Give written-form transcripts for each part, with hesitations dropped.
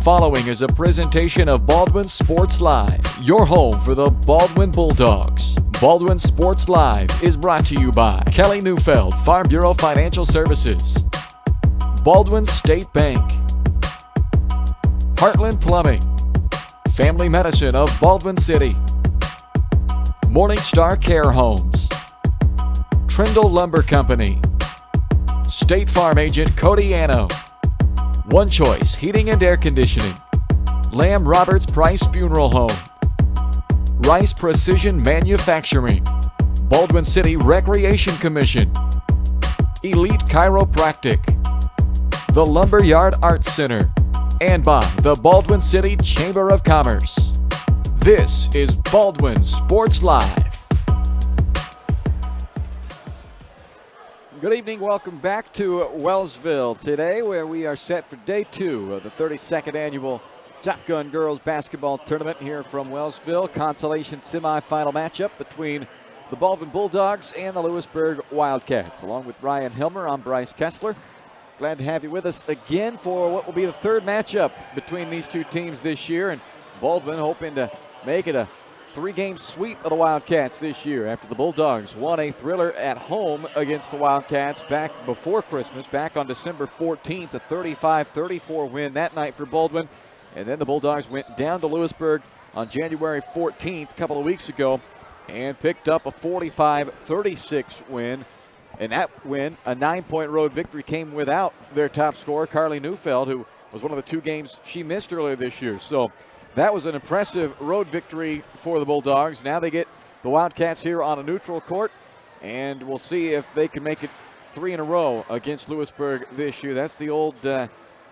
following is a presentation of Baldwin Sports Live, your home for the Baldwin Bulldogs. Baldwin Sports Live is brought to you by Kelly Neufeld, Farm Bureau Financial Services, Baldwin State Bank, Heartland Plumbing, Family Medicine of Baldwin City, Morning Star Care Homes, Trindle Lumber Company, State Farm Agent Cody Anno, One Choice Heating and Air Conditioning, Lamb Roberts Price Funeral Home, Rice Precision Manufacturing, Baldwin City Recreation Commission, Elite Chiropractic, the Lumberyard Arts Center, and by the Baldwin City Chamber of Commerce. This is Baldwin Sports Live. Good evening, welcome back to Wellsville today, where we are set for day 2 of the 32nd annual Top Gun Girls Basketball Tournament here from Wellsville. Consolation semifinal matchup between the Baldwin Bulldogs and the Louisburg Wildcats. Along with Ryan Hilmer, I'm Bryce Kessler. Glad to have you with us again for what will be the third matchup between these two teams this year. And Baldwin hoping to make it a 3-game sweep of the Wildcats this year after the Bulldogs won a thriller at home against the Wildcats back before Christmas, back on December 14th, a 35-34 win that night for Baldwin. And then the Bulldogs went down to Louisburg on January 14th, a couple of weeks ago, and picked up a 45-36 win. And that win, a 9-point road victory, came without their top scorer, Carly Neufeld, who was one of the 2 games she missed earlier this year. So that was an impressive road victory for the Bulldogs. Now they get the Wildcats here on a neutral court, and we'll see if they can make it 3 in a row against Louisburg this year. That's the old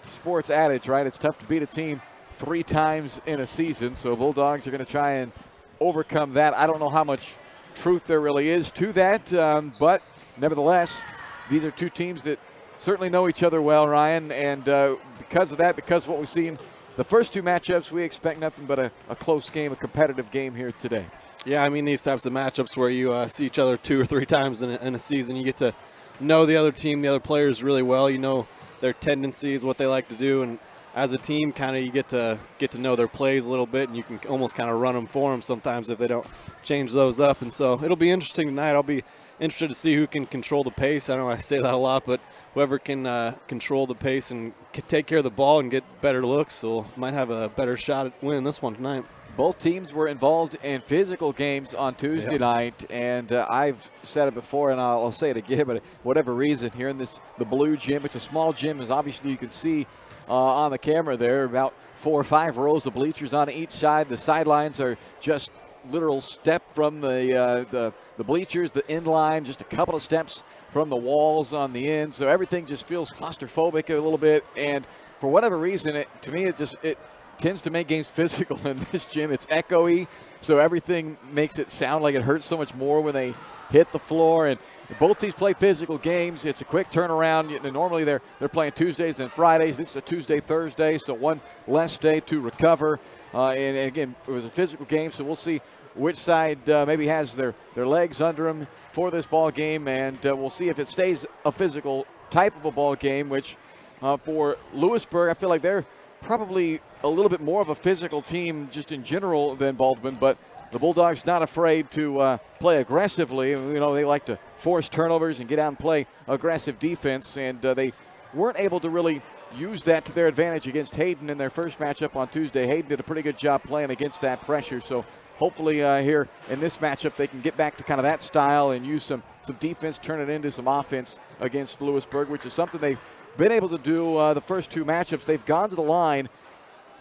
sports adage, right? It's tough to beat a team 3 times in a season, so Bulldogs are going to try and overcome that. I don't know how much truth there really is to that, but nevertheless, these are 2 teams that certainly know each other well, Ryan, and because of that, because of what we've seen the first 2 matchups, we expect nothing but a close game, a competitive game here today. Yeah, I mean, these types of matchups where you see each other 2 or 3 times in a season, you get to know the other team, the other players really well. You know their tendencies, what they like to do, and as a team, kind of you get to know their plays a little bit, and you can almost kind of run them for them sometimes if they don't change those up. And so it'll be interesting tonight. I'll be interested to see who can control the pace. I know I say that a lot, but whoever can control the pace and take care of the ball and get better looks, so might have a better shot at winning this one tonight. Both teams were involved in physical games on Tuesday night, and I've said it before, and I'll say it again, but whatever reason, here in the blue gym, it's a small gym, as obviously you can see on the camera there, about 4 or 5 rows of bleachers on each side. The sidelines are just literal step from the bleachers, the end line, just a couple of steps from the walls on the end, so everything just feels claustrophobic a little bit, and for whatever reason, to me, it tends to make games physical in this gym. It's echoey, so everything makes it sound like it hurts so much more when they hit the floor, and both teams play physical games. It's a quick turnaround. Normally they're playing Tuesdays and Fridays. This is a Tuesday, Thursday, so one less day to recover, and again, it was a physical game, so we'll see which side maybe has their legs under them for this ball game, and we'll see if it stays a physical type of a ball game, which for Louisburg, I feel like they're probably a little bit more of a physical team just in general than Baldwin, but the Bulldogs not afraid to play aggressively. You know, they like to force turnovers and get out and play aggressive defense, and they weren't able to really use that to their advantage against Hayden in their first matchup on Tuesday. Hayden did a pretty good job playing against that pressure, so hopefully here in this matchup they can get back to kind of that style and use some defense, turn it into some offense against Louisburg, which is something they've been able to do the first 2 matchups. They've gone to the line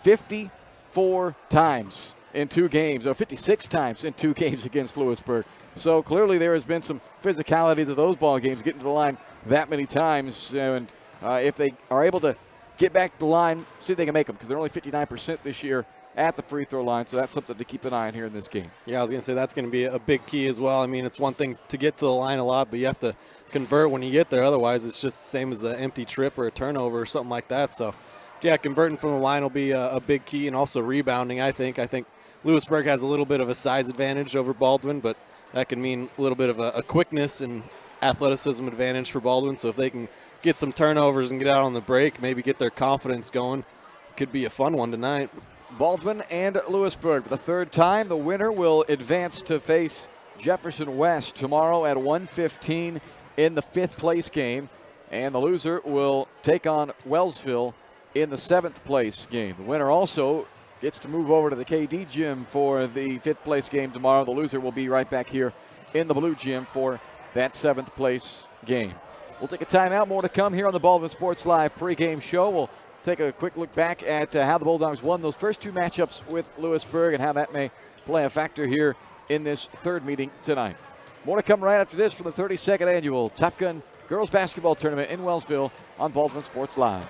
54 times in 2 games, or 56 times in 2 games against Louisburg. So clearly there has been some physicality to those ball games, getting to the line that many times. And if they are able to get back to the line, see if they can make them, because they're only 59% this year at the free throw line, so that's something to keep an eye on here in this game. Yeah, I was going to say that's going to be a big key as well. I mean, it's one thing to get to the line a lot, but you have to convert when you get there. Otherwise, it's just the same as an empty trip or a turnover or something like that. So, yeah, converting from the line will be a big key, and also rebounding, I think. I think Louisburg has a little bit of a size advantage over Baldwin, but that can mean a little bit of a quickness and athleticism advantage for Baldwin. So if they can get some turnovers and get out on the break, maybe get their confidence going, could be a fun one tonight. Baldwin and Louisburg. For the third time, the winner will advance to face Jefferson West tomorrow at 1:15 in the 5th place game. And the loser will take on Wellsville in the 7th place game. The winner also gets to move over to the KD gym for the 5th place game tomorrow. The loser will be right back here in the blue gym for that 7th place game. We'll take a timeout. More to come here on the Baldwin Sports Live pregame show. We'll take a quick look back at how the Bulldogs won those first 2 matchups with Louisburg and how that may play a factor here in this 3rd meeting tonight. More to come right after this from the 32nd annual Top Gun Girls Basketball Tournament in Wellsville on Baldwin Sports Live.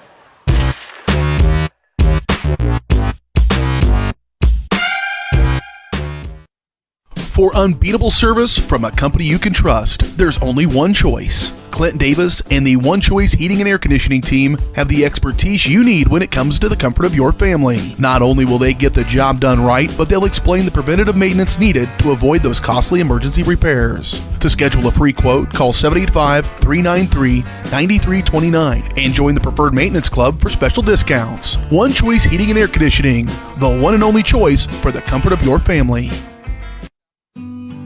For unbeatable service from a company you can trust, there's only one choice. Clint Davis and the One Choice Heating and Air Conditioning team have the expertise you need when it comes to the comfort of your family. Not only will they get the job done right, but they'll explain the preventative maintenance needed to avoid those costly emergency repairs. To schedule a free quote, call 785-393-9329 and join the Preferred Maintenance Club for special discounts. One Choice Heating and Air Conditioning, the one and only choice for the comfort of your family.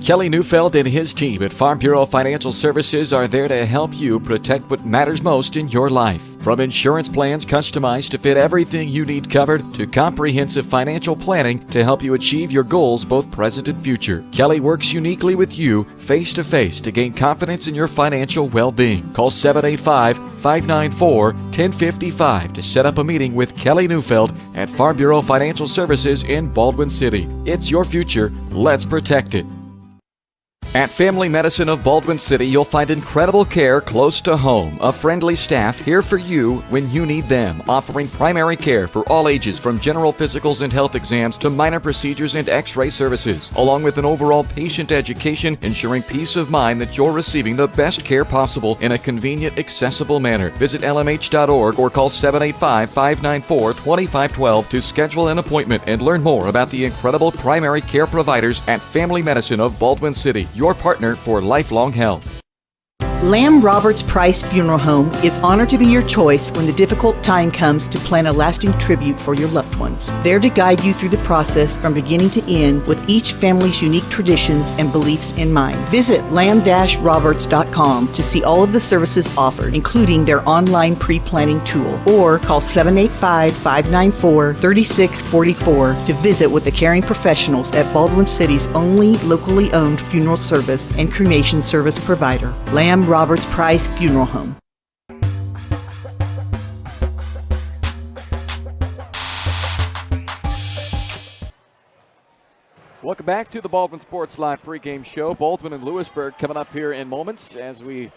Kelly Neufeld and his team at Farm Bureau Financial Services are there to help you protect what matters most in your life. From insurance plans customized to fit everything you need covered to comprehensive financial planning to help you achieve your goals both present and future. Kelly works uniquely with you face-to-face to gain confidence in your financial well-being. Call 785-594-1055 to set up a meeting with Kelly Neufeld at Farm Bureau Financial Services in Baldwin City. It's your future. Let's protect it. At Family Medicine of Baldwin City, you'll find incredible care close to home. A friendly staff here for you when you need them, offering primary care for all ages from general physicals and health exams to minor procedures and x-ray services, along with an overall patient education, ensuring peace of mind that you're receiving the best care possible in a convenient, accessible manner. Visit lmh.org or call 785-594-2512 to schedule an appointment and learn more about the incredible primary care providers at Family Medicine of Baldwin City, your partner for lifelong health. Lamb Roberts Price Funeral Home is honored to be your choice when the difficult time comes to plan a lasting tribute for your loved ones. There to guide you through the process from beginning to end with each family's unique traditions and beliefs in mind. Visit lamb-roberts.com to see all of the services offered, including their online pre-planning tool, or call 785-594-3644 to visit with the caring professionals at Baldwin City's only locally owned funeral service and cremation service provider, Lamb Roberts Price Funeral Home. Welcome back to the Baldwin Sports Live pregame show. Baldwin and Louisburg coming up here in moments as we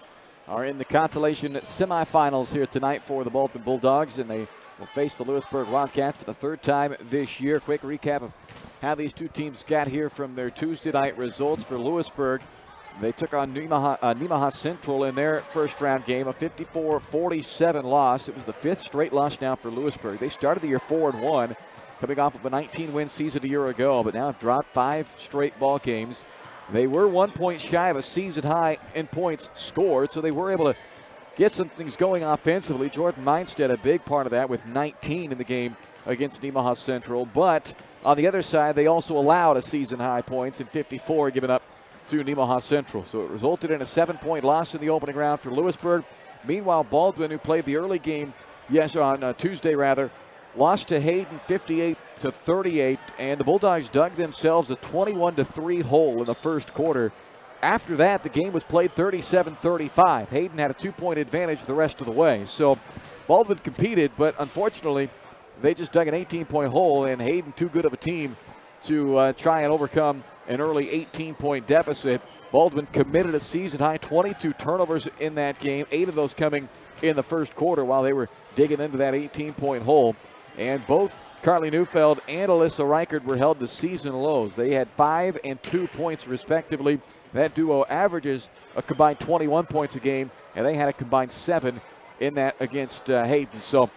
are in the consolation semifinals here tonight for the Baldwin Bulldogs, and they will face the Louisburg Wildcats for the 3rd time this year. Quick recap of how these two teams got here from their Tuesday night results. For Louisburg, they took on Nemaha Central in their first round game, a 54-47 loss. It was the 5th straight loss now for Louisburg. They started the year 4-1, coming off of a 19-win season a year ago, but now have dropped 5 straight ball games. They were 1 point shy of a season high in points scored, so they were able to get some things going offensively. Jordan Meinstead, a big part of that, with 19 in the game against Nemaha Central. But on the other side, they also allowed a season high points in 54 given up to Nemaha Central. So it resulted in a 7-point loss in the opening round for Louisburg. Meanwhile, Baldwin, who played the early game on Tuesday, lost to Hayden 58-38, and the Bulldogs dug themselves a 21-3 hole in the first quarter. After that, the game was played 37-35. Hayden had a 2-point advantage the rest of the way. So Baldwin competed, but unfortunately, they just dug an 18-point hole, and Hayden, too good of a team to try and overcome an early 18-point deficit. Baldwin committed a season-high 22 turnovers in that game, 8 of those coming in the first quarter while they were digging into that 18-point hole. And both Carly Neufeld and Alyssa Reichard were held to season lows. They had 5 and 2 points respectively. That duo averages a combined 21 points a game, and they had a combined 7 in that against Hayden. So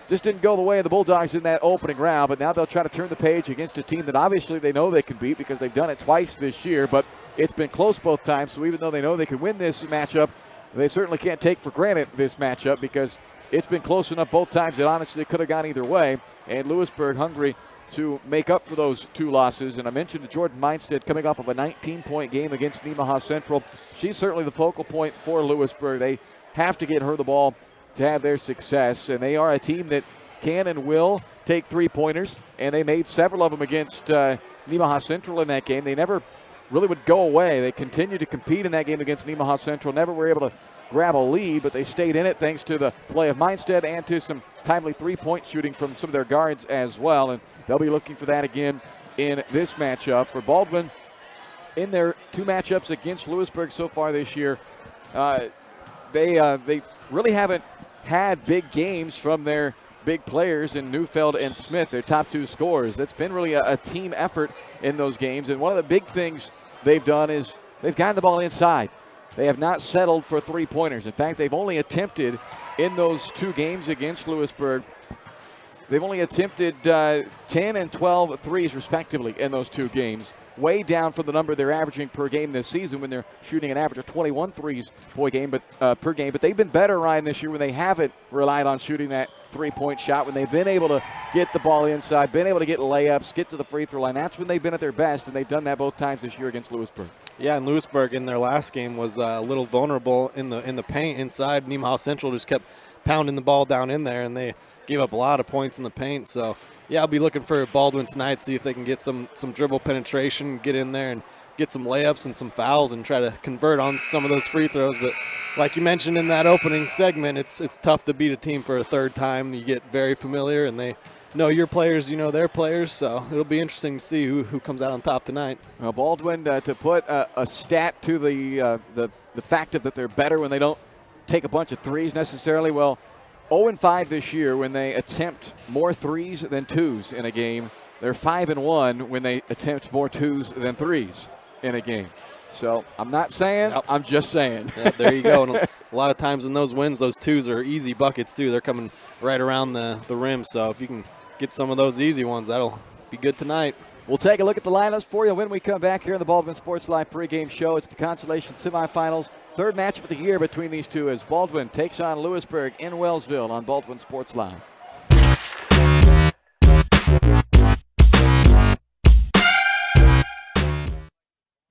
just didn't go the way of the Bulldogs in that opening round, but now they'll try to turn the page against a team that obviously they know they can beat because they've done it twice this year, but it's been close both times. So even though they know they can win this matchup, they certainly can't take for granted this matchup because it's been close enough both times that honestly it could have gone either way. And Louisburg hungry to make up for those 2 losses. And I mentioned Jordan Meinstead coming off of a 19-point game against Nemaha Central. She's certainly the focal point for Louisburg. They have to get her the ball to have their success. And they are a team that can and will take 3-pointers. And they made several of them against Nemaha Central in that game. They never really would go away. They continued to compete in that game against Nemaha Central. Never were able to grab a lead, but they stayed in it thanks to the play of Meinstead and to some timely 3-point shooting from some of their guards as well. And they'll be looking for that again in this matchup. For Baldwin, in their 2 matchups against Louisburg so far this year, they really haven't had big games from their big players in Neufeld and Smith, their top 2 scorers. That's been really a team effort in those games. And one of the big things they've done is they've gotten the ball inside. They have not settled for 3-pointers. In fact, they've only attempted in those 2 games against Louisburg, they've only attempted 10 and 12 threes respectively in those 2 games. Way down from the number they're averaging per game this season when they're shooting an average of 21 threes per game. But they've been better, Ryan, this year when they haven't relied on shooting that 3-point shot, when they've been able to get the ball inside, been able to get layups, get to the free throw line. That's when they've been at their best, and they've done that both times this year against Louisburg. Yeah, and Louisburg in their last game was a little vulnerable in the paint inside. Nemaha Central just kept pounding the ball down in there, and they gave up a lot of points in the paint. So, yeah, I'll be looking for Baldwin tonight, see if they can get some dribble penetration, get in there and get some layups and some fouls and try to convert on some of those free throws. But like you mentioned in that opening segment, it's tough to beat a team for a 3rd time. You get very familiar, and they know your players, you know their players, so it'll be interesting to see who comes out on top tonight. Well, Baldwin, to put a stat to the fact that they're better when they don't take a bunch of threes necessarily, well, 0-5 this year when they attempt more threes than 2s in a game. They're 5-1 when they attempt more 2s than 3s in a game. So I'm not saying, yep. I'm just saying. Yeah, there you go. And a lot of times in those wins, those 2s are easy buckets too. They're coming right around the rim. So if you can get some of those easy ones, that'll be good tonight. We'll take a look at the lineups for you when we come back here in the Baldwin Sports Live pregame show. It's the consolation semifinals, 3rd matchup of the year between these 2 as Baldwin takes on Louisburg in Wellsville on Baldwin Sports Live.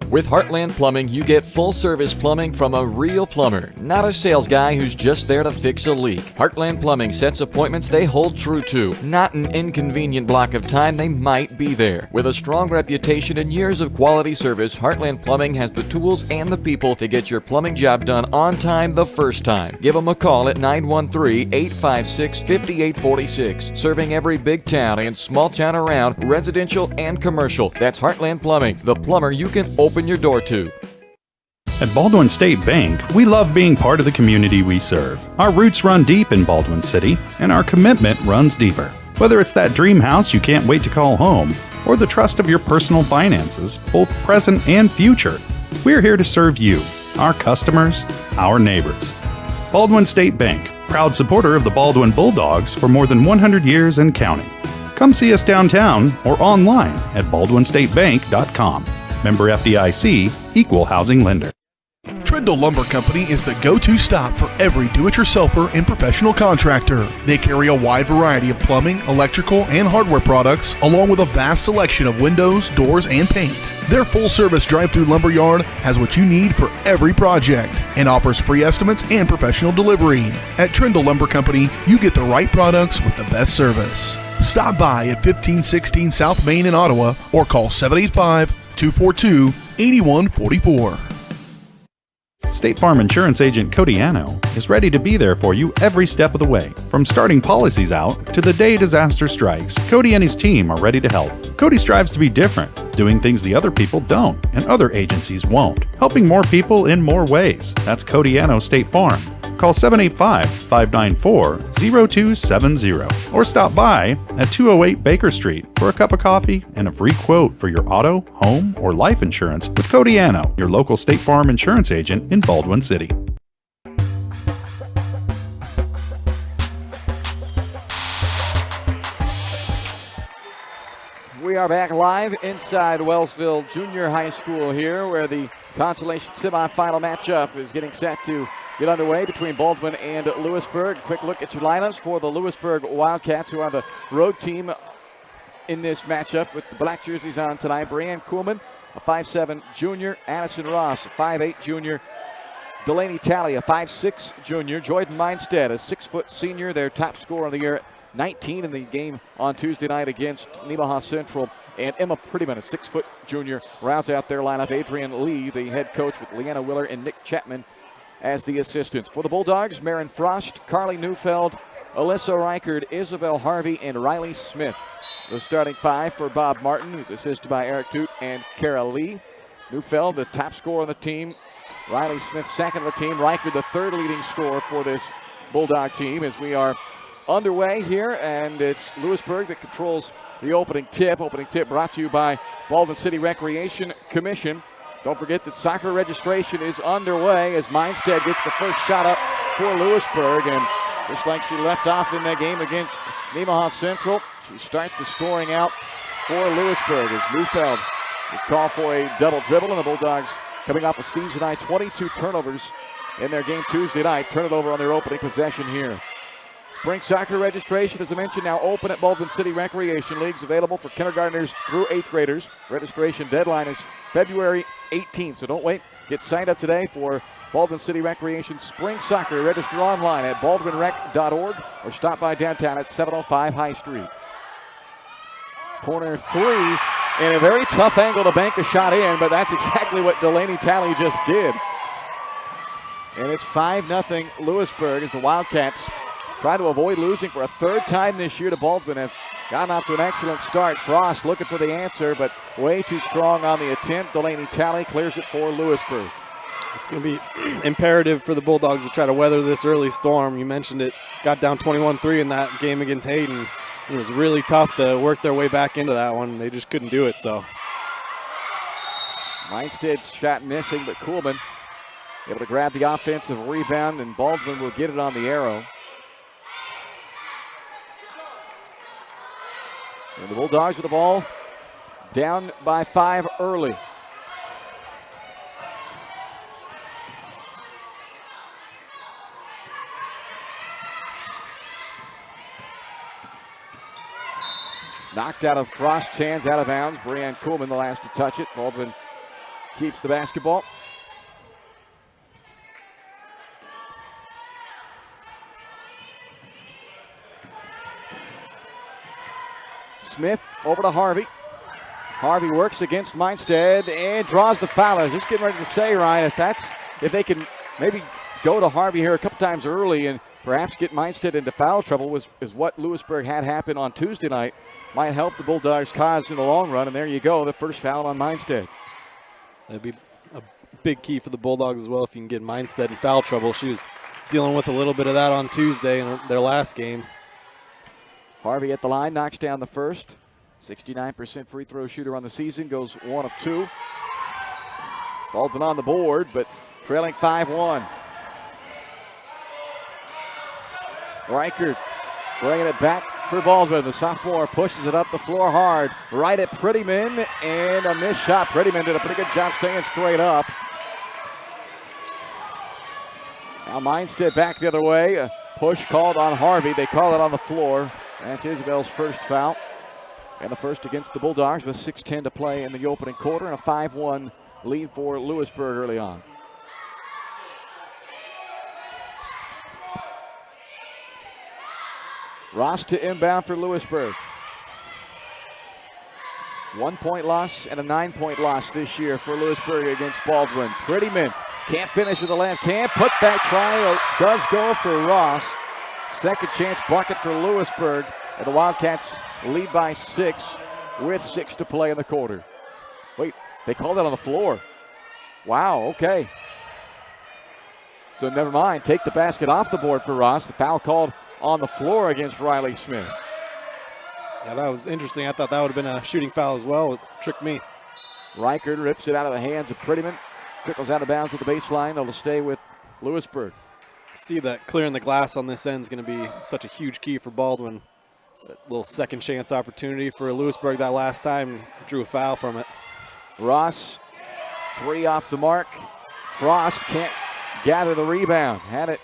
With Heartland Plumbing, you get full-service plumbing from a real plumber, not a sales guy who's just there to fix a leak. Heartland Plumbing sets appointments they hold true to, not an inconvenient block of time they might be there. With a strong reputation and years of quality service, Heartland Plumbing has the tools and the people to get your plumbing job done on time the first time. Give them a call at 913-856-5846. Serving every big town and small town around, residential and commercial. That's Heartland Plumbing, the plumber you can open your door to. At Baldwin State Bank, we love being part of the community we serve. Our roots run deep in Baldwin City, and our commitment runs deeper. Whether it's that dream house you can't wait to call home, or the trust of your personal finances, both present and future, we're here to serve you, our customers, our neighbors. Baldwin State Bank, proud supporter of the Baldwin Bulldogs for more than 100 years and counting. Come see us downtown or online at baldwinstatebank.com. Member FDIC, Equal Housing Lender. Trindle Lumber Company is the go-to stop for every do-it-yourselfer and professional contractor. They carry a wide variety of plumbing, electrical, and hardware products, along with a vast selection of windows, doors, and paint. Their full-service drive-through lumber yard has what you need for every project and offers free estimates and professional delivery. At Trindle Lumber Company, you get the right products with the best service. Stop by at 1516 South Main in Ottawa or call 785-242-8144. State Farm Insurance Agent Cody Anno is ready to be there for you every step of the way. From starting policies out to the day disaster strikes, Cody and his team are ready to help. Cody strives to be different, doing things the other people don't and other agencies won't, helping more people in more ways. That's Cody Anno State Farm. Call 785-594-0270 or stop by at 208 Baker Street for a cup of coffee and a free quote for your auto, home, or life insurance with Cody Anno, your local State Farm insurance agent in Baldwin City. We are back live inside Wellsville Junior High School here, where the consolation semifinal matchup is getting set to get underway between Baldwin and Louisburg. Quick look at your lineups for the Louisburg Wildcats, who are the road team in this matchup with the black jerseys on tonight. Brianne Kuhlman, a 5'7 junior. Addison Ross, a 5'8 junior. Delaney Talley, a 5'6 junior. Jordan Meinstead, a 6-foot senior, their top scorer of the year, 19 in the game on Tuesday night against Nemaha Central. And Emma Prettyman, a 6-foot junior, rounds out their lineup. Adrian Lee, the head coach, with Leanna Willer and Nick Chapman as the assistants. For the Bulldogs, Marin Frost, Carly Neufeld, Alyssa Reichard, Isabel Harvey, and Riley Smith. The starting five for Bob Martin, who's assisted by Eric Toot and Kara Lee. Neufeld, the top scorer on the team. Riley Smith, second of the team. Reichard, the third leading scorer for this Bulldog team, as we are underway here, and it's Louisburg that controls the opening tip. Opening tip brought to you by Baldwin City Recreation Commission. Don't forget that soccer registration is underway as Meinstead gets the first shot up for Louisburg, and just like she left off in that game against Nemaha Central, she starts the scoring out for Louisburg as Neufeld is called for a double dribble, and the Bulldogs, coming off a season high 22 turnovers in their game Tuesday night, turn it over on their opening possession here. Spring soccer registration, as I mentioned, now open at Baldwin City Recreation Leagues, available for kindergartners through 8th graders. Registration deadline is February 18th, so don't wait. Get signed up today for Baldwin City Recreation Spring Soccer. Register online at baldwinrec.org or stop by downtown at 705 High Street. Corner three, and a very tough angle to bank a shot in, but that's exactly what Delaney Talley just did. And it's 5-0 Louisburg as the Wildcats try to avoid losing for a third time this year to Baldwin. Have gotten off to an excellent start. Frost looking for the answer, but way too strong on the attempt. Delaney Talley clears it for Louisburg. It's going to be imperative for the Bulldogs to try to weather this early storm. You mentioned it, got down 21-3 in that game against Hayden. It was really tough to work their way back into that one. They just couldn't do it, so. Meinsted's shot missing, but Kuhlman able to grab the offensive rebound, and Baldwin will get it on the arrow. And the Bulldogs with the ball down by 5 early. Knocked out of Frost's hands, out of bounds. Brianne Kuhlman the last to touch it. Baldwin keeps the basketball. Smith over to Harvey. Harvey works against Meinstead and draws the foul. I was just getting ready to say, Ryan, if they can maybe go to Harvey here a couple times early and perhaps get Meinstead into foul trouble, is what Louisburg had happen on Tuesday night. Might help the Bulldogs' cause in the long run, and there you go, the first foul on Meinstead. That'd be a big key for the Bulldogs as well if you can get Meinstead in foul trouble. She was dealing with a little bit of that on Tuesday in their last game. Harvey at the line, knocks down the first. 69% free throw shooter on the season, goes 1 of 2. Baldwin on the board, but trailing 5-1. Reichard bringing it back for Baldwin. The sophomore pushes it up the floor hard. Right at Prettyman, and a missed shot. Prettyman did a pretty good job staying straight up. Now Meinstead back the other way. A push called on Harvey. They call it on the floor. That's Isabel's first foul. And the first against the Bulldogs with 6:10 to play in the opening quarter, and a 5-1 lead for Louisburg early on. Ross to inbound for Louisburg. 1-point loss and a 9-point loss this year for Louisburg against Baldwin. Prettyman can't finish with the left hand. Put back try does go for Ross. Second chance bucket for Louisburg. And the Wildcats lead by 6 with 6 to play in the quarter. Wait, they called that on the floor. Wow, okay. So never mind. Take the basket off the board for Ross. The foul called on the floor against Riley Smith. Yeah, that was interesting. I thought that would have been a shooting foul as well. It tricked me. Reichard rips it out of the hands of Prettyman. Trickles out of bounds at the baseline. It'll stay with Louisburg. See that clearing the glass on this end is going to be such a huge key for Baldwin. That little second chance opportunity for Louisburg that last time. Drew a foul from it. Ross, 3 off the mark. Frost can't gather the rebound. Had it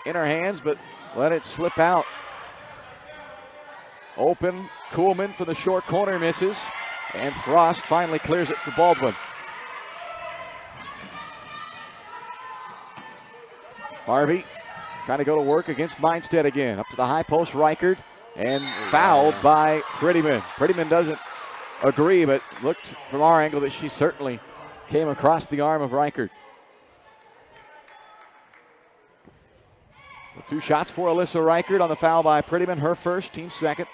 in her hands, but let it slip out. Open, Kuhlman for the short corner, misses. And Frost finally clears it for Baldwin. Harvey trying to go to work against Mindstead again. Up to the high post, Reichert. And fouled by Prettyman. Prettyman doesn't agree, but looked from our angle that she certainly came across the arm of Reichert. So 2 shots for Alyssa Reichert on the foul by Prettyman. Her first, team second.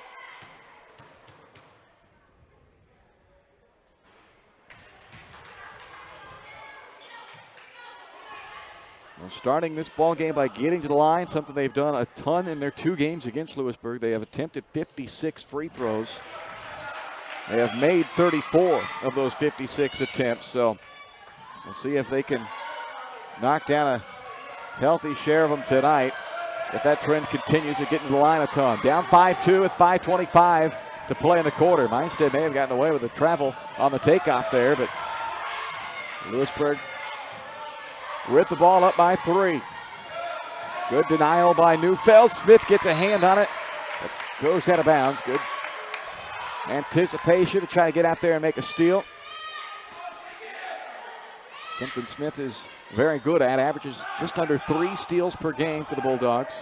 Well, starting this ball game by getting to the line, something they've done a ton in their 2 games against Louisburg. They have attempted 56 free throws. They have made 34 of those 56 attempts, so we'll see if they can knock down a healthy share of them tonight. If that trend continues to get into the line a ton. Down 5-2 with 5:25 to play in the quarter. Mindstead may have gotten away with the travel on the takeoff there, but Louisburg with the ball up by 3. Good denial by Neufeld. Smith gets a hand on it, but goes out of bounds. Good anticipation to try to get out there and make a steal. Something Smith is very good at. Averages just under 3 steals per game for the Bulldogs.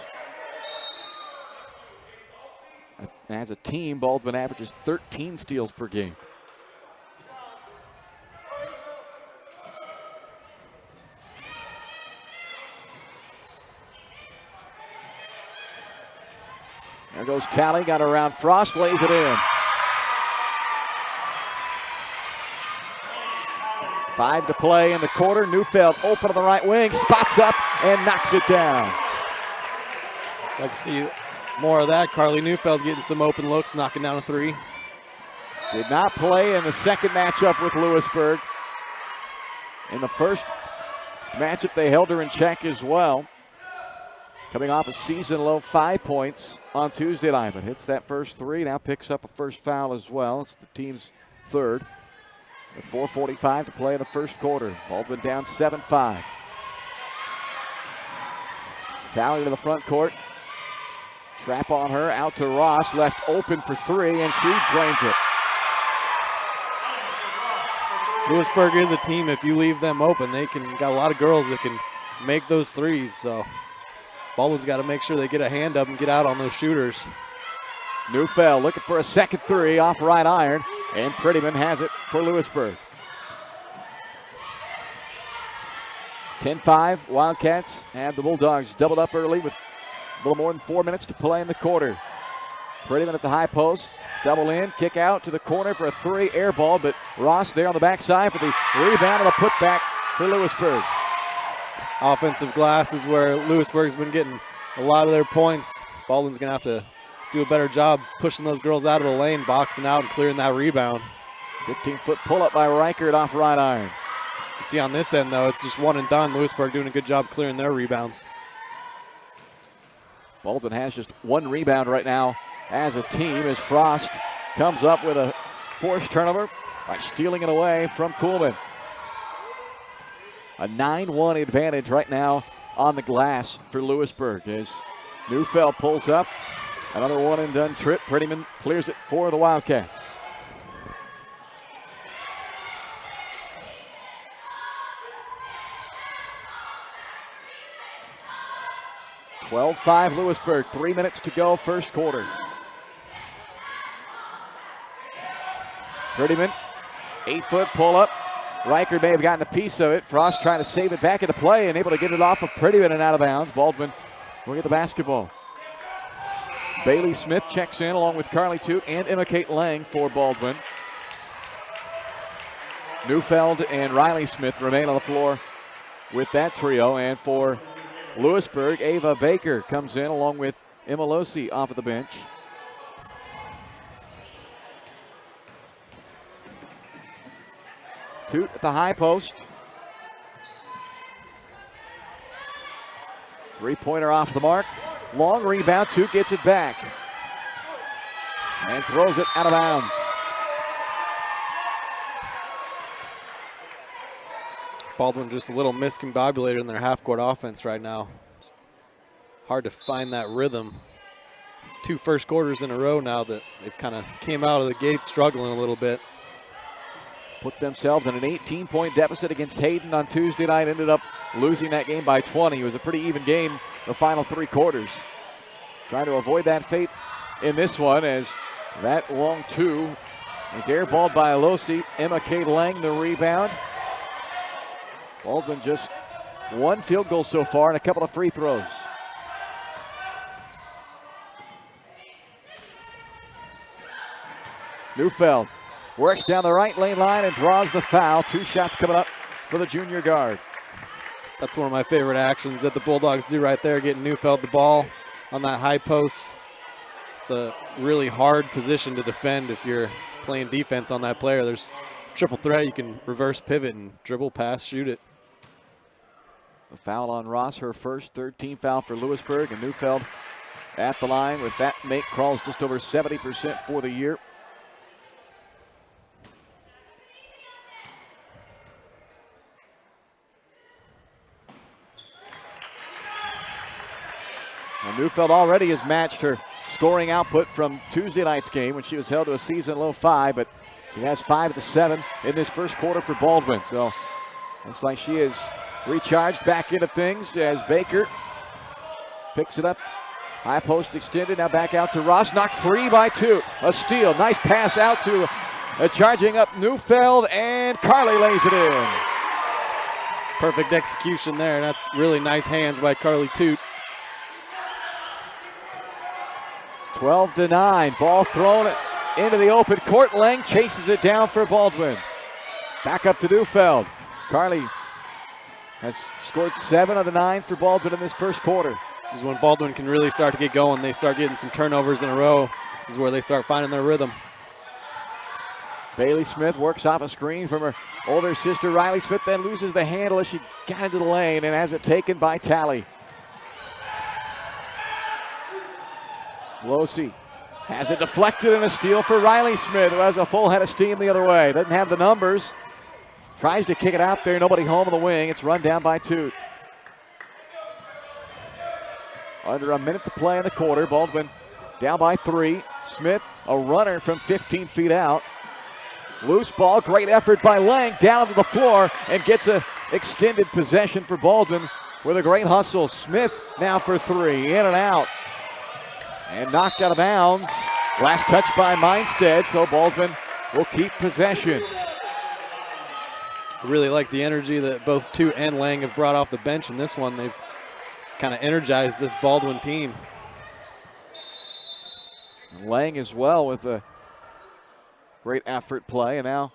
As a team, Baldwin averages 13 steals per game. There goes Talley, got around Frost, lays it in. 5 to play in the quarter. Neufeld open to the right wing, spots up and knocks it down. Like to see more of that. Carly Neufeld getting some open looks, knocking down a 3. Did not play in the second matchup with Louisburg. In the first matchup, they held her in check as well. Coming off a season low 5 points on Tuesday night, but hits that first 3. Now picks up a first foul as well. It's the team's third. With 4:45 to play in the first quarter. Baldwin down 7-5. Talley to the front court. Trap on her, out to Ross, left open for 3, and she drains it. Louisburg is a team, if you leave them open, they got a lot of girls that can make those threes, so Baldwin's got to make sure they get a hand up and get out on those shooters. Neufeld looking for a second 3 off right iron, and Prettyman has it for Louisburg. 10-5, Wildcats have the Bulldogs doubled up early with a little more than 4 minutes to play in the quarter. Prettyman at the high post, double in, kick out to the corner for a 3, air ball, but Ross there on the backside for the rebound and a putback for Louisburg. Offensive glass is where Louisburg's been getting a lot of their points. Baldwin's going to have to do a better job pushing those girls out of the lane, boxing out and clearing that rebound. 15-foot pull-up by Reichert off right iron. You can see on this end, though, it's just one and done. Louisburg doing a good job clearing their rebounds. Baldwin has just 1 rebound right now as a team as Frost comes up with a forced turnover by stealing it away from Kuhlman. A 9-1 advantage right now on the glass for Louisburg as Neufeld pulls up. Another one and done trip. Prettyman clears it for the Wildcats. (12-5) Louisburg, 3 minutes to go, first quarter. Prettyman, 8-foot pull up. Reichert may have gotten a piece of it. Frost trying to save it back into play and able to get it off of Prettyman and out of bounds. Baldwin will get the basketball. Bailey Smith checks in along with Carly Toot and Emma Kate Lang for Baldwin. Neufeld and Riley Smith remain on the floor with that trio. And for Louisburg, Ava Baker comes in along with Emma Losi off of the bench. Toot at the high post. 3-pointer off the mark. Long rebound, Toot gets it back. And throws it out of bounds. Baldwin just a little miscombobulated in their half-court offense right now. It's hard to find that rhythm. It's 2 first quarters in a row now that they've kind of came out of the gate struggling a little bit. Put themselves in an 18-point deficit against Hayden on Tuesday night. Ended up losing that game by 20. It was a pretty even game the final 3 quarters. Trying to avoid that fate in this one as that long 2 is airballed by Alosi. Emma K. Lang the rebound. Baldwin just 1 field goal so far and a couple of free throws. Neufeld works down the right lane line and draws the foul. 2 shots coming up for the junior guard. That's one of my favorite actions that the Bulldogs do right there, getting Neufeld the ball on that high post. It's a really hard position to defend if you're playing defense on that player. There's triple threat. You can reverse pivot and dribble, pass, shoot it. A foul on Ross, her first, 3rd team foul for Louisburg, and Neufeld at the line with that make crawls just over 70% for the year. And Neufeld already has matched her scoring output from Tuesday night's game when she was held to a season low 5, but she has 5 of the 7 in this first quarter for Baldwin. So looks like she is recharged back into things as Baker picks it up. High post extended, now back out to Ross, knocked free by 2. A steal, nice pass out to charging up Neufeld, and Carly lays it in. Perfect execution there. That's really nice hands by Carly Toot. 12-9, ball thrown into the open court. Lang chases it down for Baldwin. Back up to Neufeld. Carly has scored 7 of the 9 for Baldwin in this first quarter. This is when Baldwin can really start to get going. They start getting some turnovers in a row. This is where they start finding their rhythm. Bailey Smith works off a screen from her older sister Riley Smith, then loses the handle as she got into the lane and has it taken by Talley. Losi has it deflected and a steal for Riley Smith, who has a full head of steam the other way. Doesn't have the numbers. Tries to kick it out there, nobody home on the wing. It's run down by Toot. Under a minute to play in the quarter. Baldwin down by 3. Smith, a runner from 15 feet out. Loose ball, great effort by Lang, down to the floor and gets a extended possession for Baldwin with a great hustle. Smith now for 3, in and out. And knocked out of bounds. Last touch by Mindstead, so Baldwin will keep possession. I really like the energy that both Toot and Lang have brought off the bench in this one. They've kind of energized this Baldwin team. And Lang as well with a great effort play. And now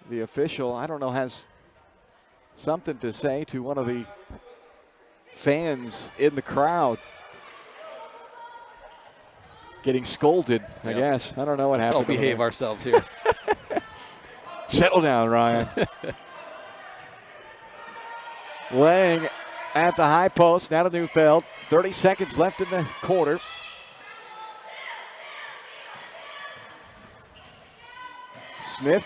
the official, I don't know, has something to say to one of the fans in the crowd. Getting scolded, I guess. I don't know what happened. Let's all behave ourselves here. Settle down, Ryan. Lang at the high post, now to Neufeld. 30 seconds left in the quarter. Smith,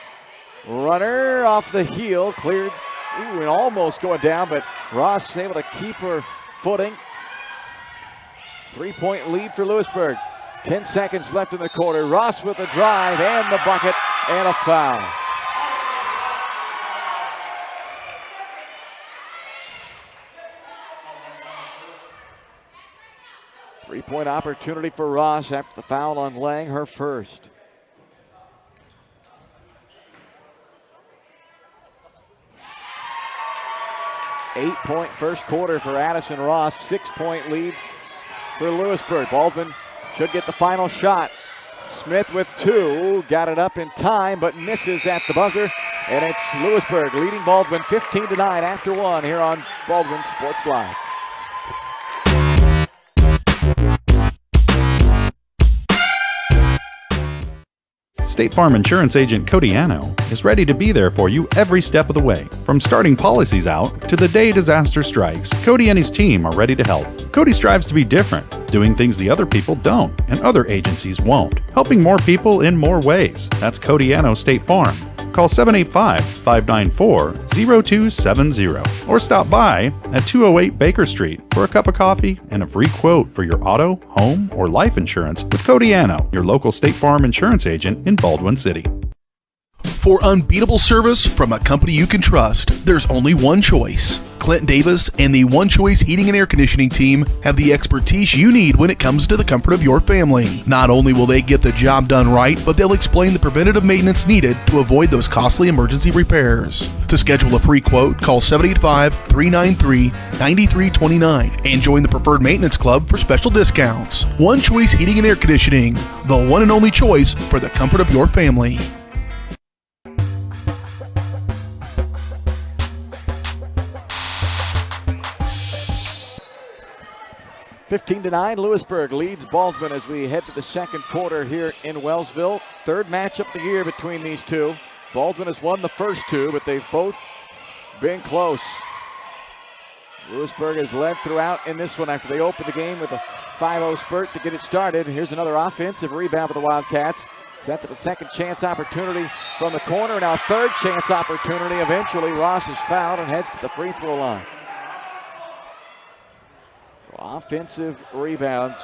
runner off the heel, cleared. Ooh, and almost going down, but Ross is able to keep her footing. 3-point lead for Louisburg. 10 seconds left in the quarter. Ross with the drive and the bucket and a foul. Three-point opportunity for Ross after the foul on Lang, her first. Eight-point first quarter for Addison Ross. 6-point lead for Louisburg. Baldwin should get the final shot. Smith with 2, got it up in time, but misses at the buzzer. And it's Louisburg leading Baldwin 15-9 after 1 here on Baldwin Sports Live. State Farm Insurance Agent Cody Anno is ready to be there for you every step of the way. From starting policies out to the day disaster strikes, Cody and his team are ready to help. Cody strives to be different, doing things the other people don't and other agencies won't, helping more people in more ways. That's Cody Anno State Farm. call 785-594-0270 or stop by at 208 Baker Street for a cup of coffee and a free quote for your auto, home, or life insurance with Codiano, your local State Farm insurance agent in Baldwin City. For unbeatable service from a company you can trust, there's only one choice. Clint Davis and the One Choice Heating and Air Conditioning team have the expertise you need when it comes to the comfort of your family. Not only will they get the job done right, but they'll explain the preventative maintenance needed to avoid those costly emergency repairs. To schedule a free quote, call 785-393-9329 and join the Preferred Maintenance Club for special discounts. One Choice Heating and Air Conditioning, the one and only choice for the comfort of your family. 15-9, Louisburg leads Baldwin as we head to the second quarter here in Wellsville. Third matchup of the year between these two. Baldwin has won the first two, but they've both been close. Louisburg has led throughout in this one after they opened the game with a 5-0 spurt to get it started. Here's another offensive rebound for the Wildcats. Sets up a second chance opportunity from the corner. Now third chance opportunity. Eventually Ross is fouled and heads to the free throw line. Offensive rebounds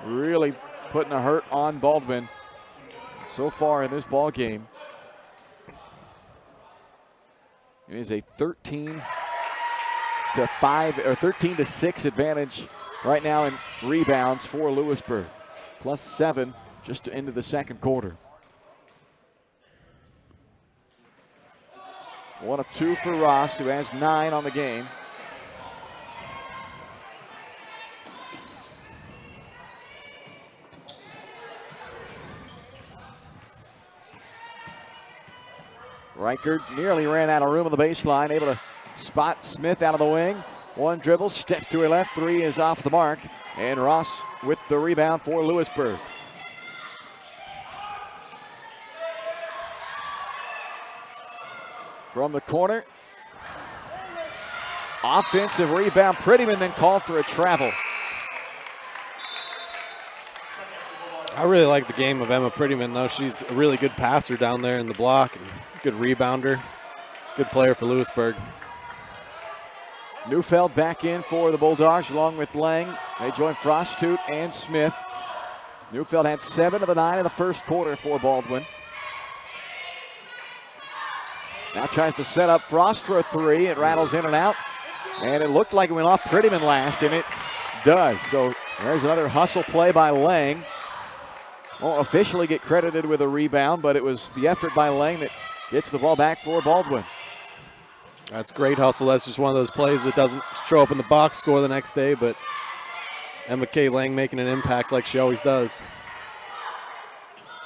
really putting a hurt on Baldwin so far in this ball game. It is a 13-5 or 13-6 advantage right now in rebounds for Louisburg. +7 just into the second quarter. 1 of 2 for Ross, who has 9 on the game. Reichert nearly ran out of room on the baseline, able to spot Smith out of the wing. One dribble, step to her left, three is off the mark. And Ross with the rebound for Louisburg. From the corner. Offensive rebound, Prettyman then called for a travel. I really like the game of Emma Prettyman, though. She's a really good passer down there in the block and good rebounder. Good player for Louisburg. Neufeld back in for the Bulldogs along with Lang. They join Frosthoot and Smith. Neufeld had 7 of the 9 in the first quarter for Baldwin. Now tries to set up Frost for a three. It rattles in and out. And it looked like it went off Prettyman last, and it does. So there's another hustle play by Lang. Won't officially get credited with a rebound, but it was the effort by Lang that gets the ball back for Baldwin. That's great hustle. That's just one of those plays that doesn't show up in the box score the next day, but Emma K. Lang making an impact like she always does.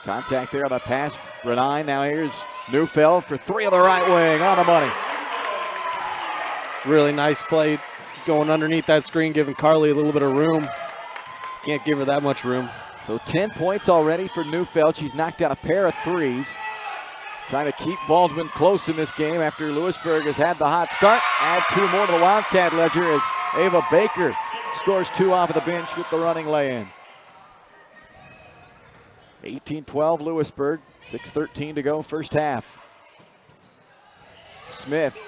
Contact there on the pass. Renine, now here's Neufeld for three on the right wing, on the money. Really nice play going underneath that screen, giving Carly a little bit of room. Can't give her that much room. So 10 points already for Neufeld. She's knocked down a pair of threes. Trying to keep Baldwin close in this game after Louisburg has had the hot start. Add 2 more to the Wildcat ledger as Ava Baker scores 2 off of the bench with the running lay-in. 18-12 Louisburg, 6:13 to go first half. Smith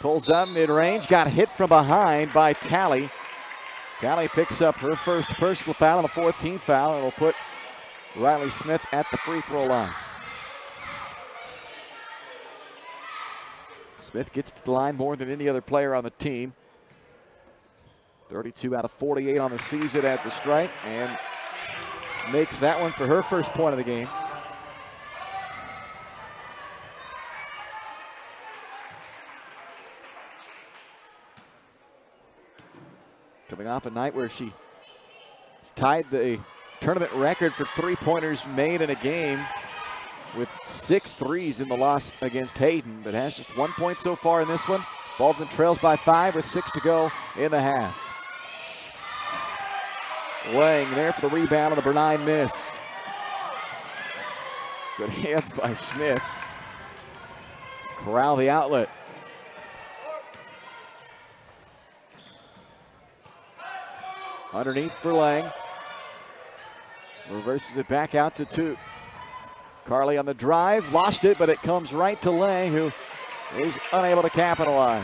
pulls up mid-range, got hit from behind by Talley. Talley picks up her first personal foul and a 4th team foul, and will put Riley Smith at the free throw line. Smith gets to the line more than any other player on the team. 32 out of 48 on the season at the stripe, and makes that one for her first point of the game. Coming off a night where she tied the tournament record for three-pointers made in a game with 6 threes in the loss against Hayden, but has just 1 point so far in this one. Baldwin trails by 5 with 6 to go in the half. Lang there for the rebound on the Bernine miss. Good hands by Smith. Corral the outlet. Underneath for Lang. Reverses it back out to Carly on the drive, lost it, but it comes right to Lang, who is unable to capitalize.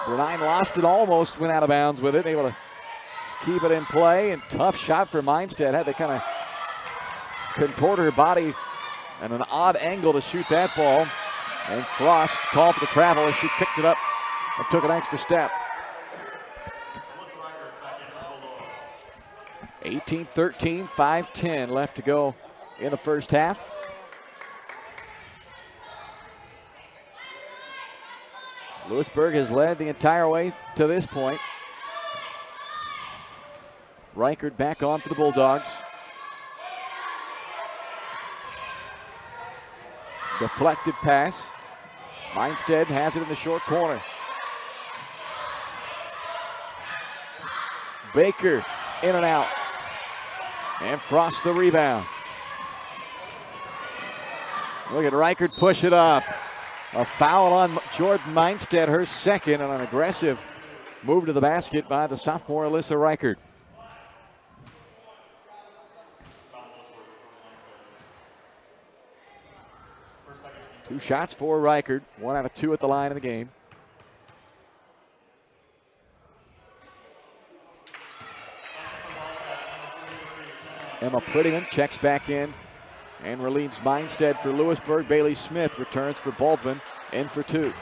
Bernine lost it, almost went out of bounds with it, able to keep it in play, and tough shot for Mindstead. Had to kind of contort her body at an odd angle to shoot that ball. And Frost called for the travel as she picked it up and took an extra step. 18-13, 5:10 left to go in the first half. Louisburg has led the entire way to this point. Reichert back on for the Bulldogs. Deflected pass. Mindstead has it in the short corner. Baker in and out. And Frost the rebound. Look at Reichert push it up. A foul on Jordan Mindstead, her second, and an aggressive move to the basket by the sophomore Alyssa Reichert. Two shots for Reichert, 1 out of 2 at the line of the game. Emma Pregame checks back in and relieves Mindstead for Louisburg. Bailey Smith returns for Baldwin, in for 2.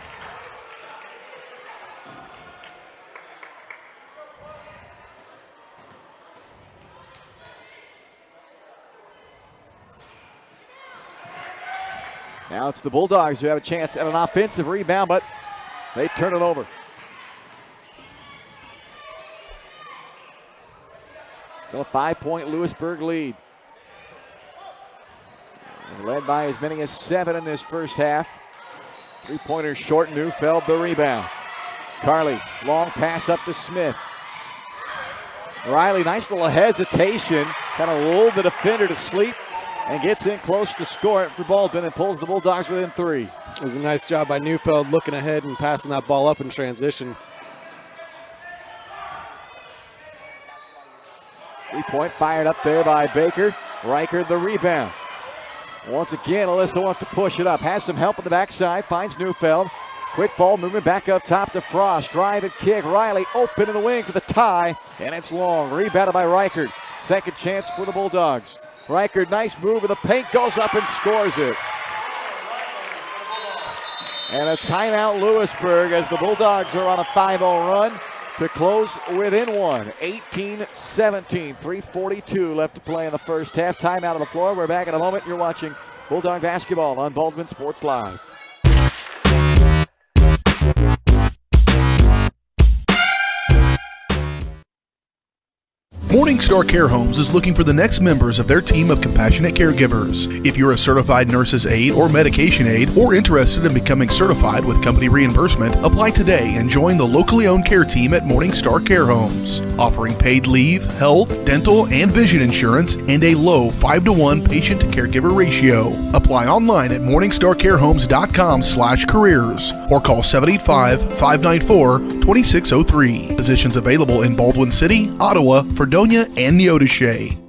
Now it's the Bulldogs who have a chance at an offensive rebound, but they turn it over. Still a 5-point Louisburg lead. And led by as many as 7 in this first half. 3-pointers short. Neufeld the rebound. Carly, long pass up to Smith. Riley, nice little hesitation. Kind of lulled the defender to sleep and gets in close to score it for Baldwin and pulls the Bulldogs within 3. It was a nice job by Neufeld looking ahead and passing that ball up in transition. 3-point fired up there by Baker. Reichert the rebound. Once again, Alyssa wants to push it up. Has some help on the backside. Finds Neufeld. Quick ball movement back up top to Frost. Drive and kick. Riley open in the wing for the tie. And it's long. Rebounded by Reichert. Second chance for the Bulldogs. Reichert, nice move in the paint. Goes up and scores it. And a timeout Louisburg as the Bulldogs are on a 5-0 run to close within 1. 18-17, 3:42 left to play in the first half. Timeout on the floor. We're back in a moment. You're watching Bulldog basketball on Baldwin Sports Live. Morningstar Care Homes is looking for the next members of their team of compassionate caregivers. If you're a certified nurse's aide or medication aide or interested in becoming certified with company reimbursement, apply today and join the locally owned care team at Morningstar Care Homes. Offering paid leave, health, dental, and vision insurance and a low 5-to-1 patient to caregiver ratio. Apply online at morningstarcarehomescom/careers or call 785-594-2603. Positions available in Baldwin City, Ottawa, Fredonia, and Neodesha.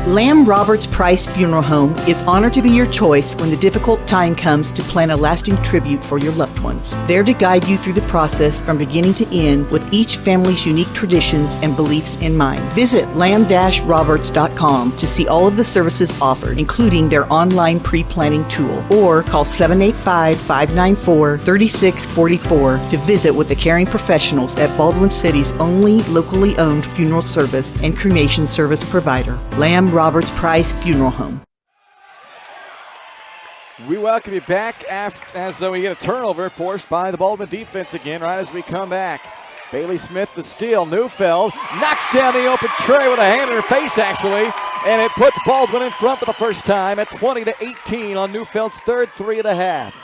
Lamb Roberts Price Funeral Home is honored to be your choice when the difficult time comes to plan a lasting tribute for your loved ones. There to guide you through the process from beginning to end with each family's unique traditions and beliefs in mind. Visit lamb-roberts.com to see all of the services offered, including their online pre-planning tool, or call 785-594-3644 to visit with the caring professionals at Baldwin City's only locally owned funeral service and cremation service provider, Lamb Roberts Price Funeral Home. We welcome you back as we get a turnover forced by the Baldwin defense again right as we come back. Bailey Smith the steal. Neufeld knocks down the open tray with a hand in her face actually, and it puts Baldwin in front for the first time at 20-18 on Neufeld's third 3 of the half.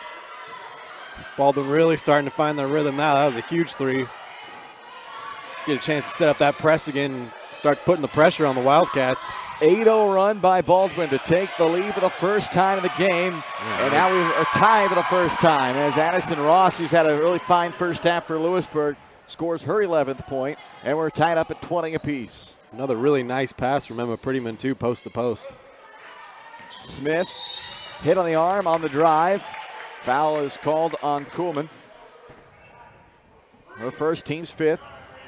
Baldwin really starting to find their rhythm now. That was a huge 3. Get a chance to set up that press again and start putting the pressure on the Wildcats. 8-0 run by Baldwin to take the lead for the first time in the game. And now we are tied for the first time as Addison Ross, who's had a really fine first half for Louisburg, scores her 11th point, and we're tied up at 20 apiece. Another really nice pass from Emma Prettyman, too, post to post. Smith hit on the arm on the drive. Foul is called on Kuhlman. Her first, team's 5th.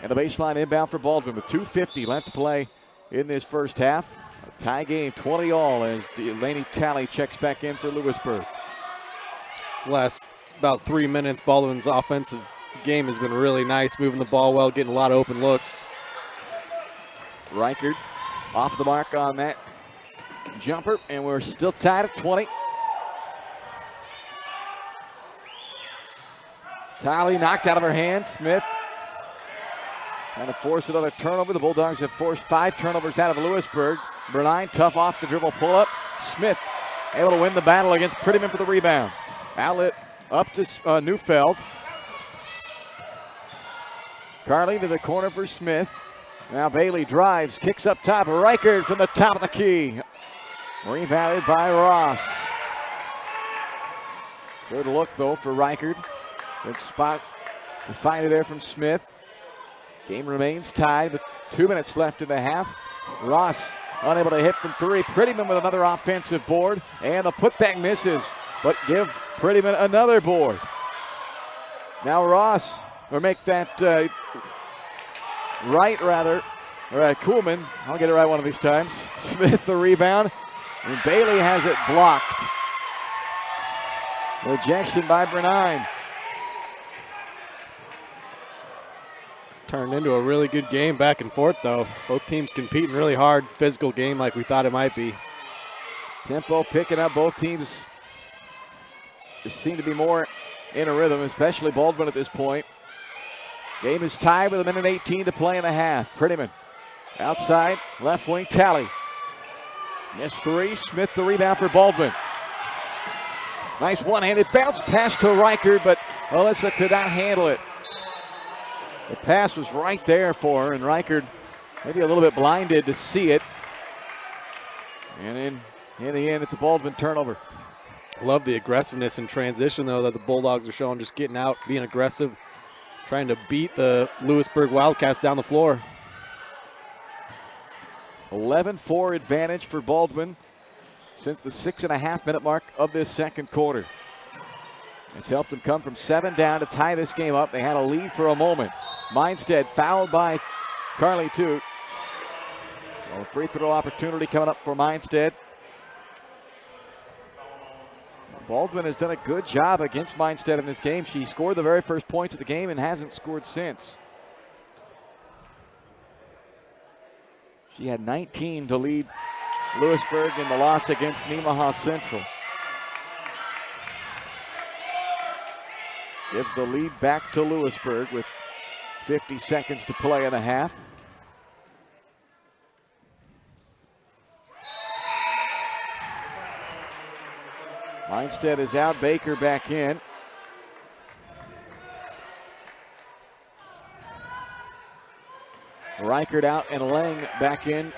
And the baseline inbound for Baldwin with 2:50 left to play in this first half. A tie game, 20-all, as Delaney Talley checks back in for Louisburg. This last about 3 minutes, Baldwin's offensive game has been really nice, moving the ball well, getting a lot of open looks. Reichert off the mark on that jumper, and we're still tied at 20. Talley knocked out of her hands. Smith trying to force another turnover. The Bulldogs have forced 5 turnovers out of Louisburg. Bernine, tough off the dribble pull-up. Smith able to win the battle against Prettyman for the rebound. Outlet up to Neufeld. Carly to the corner for Smith. Now Bailey drives, kicks up top. Reichert from the top of the key. Rebounded by Ross. Good look, though, for Reichert. Good spot to find it there from Smith. Game remains tied with 2 minutes left in the half. Ross unable to hit from 3. Prettyman with another offensive board, and the putback misses, but give Prettyman another board. Now Ross, or make that Kuhlman, I'll get it right one of these times. Smith the rebound, and Bailey has it blocked. Rejection by Bernine. Turned into a really good game back and forth, though. Both teams competing really hard. Physical game like we thought it might be. Tempo picking up. Both teams just seem to be more in a rhythm, especially Baldwin at this point. Game is tied with 1:18 to play in the half. Prettyman outside, left wing, Talley. Missed 3. Smith the rebound for Baldwin. Nice one-handed bounce pass to Reichert, but Alyssa could not handle it. The pass was right there for her, and Reichert maybe a little bit blinded to see it. And in the end, it's a Baldwin turnover. Love the aggressiveness in transition, though, that the Bulldogs are showing, just getting out, being aggressive, trying to beat the Louisburg Wildcats down the floor. 11-4 advantage for Baldwin since the 6.5-minute mark of this second quarter. It's helped them come from 7 down to tie this game up. They had a lead for a moment. Mindstead fouled by Carly Toot. A free throw opportunity coming up for Mindstead. Baldwin has done a good job against Mindstead in this game. She scored the very first points of the game and hasn't scored since. She had 19 to lead Louisburg in the loss against Nemaha Central. Gives the lead back to Louisburg with 50 seconds to play in the half. Mindstead is out, Baker back in. Reichert out and Lang back in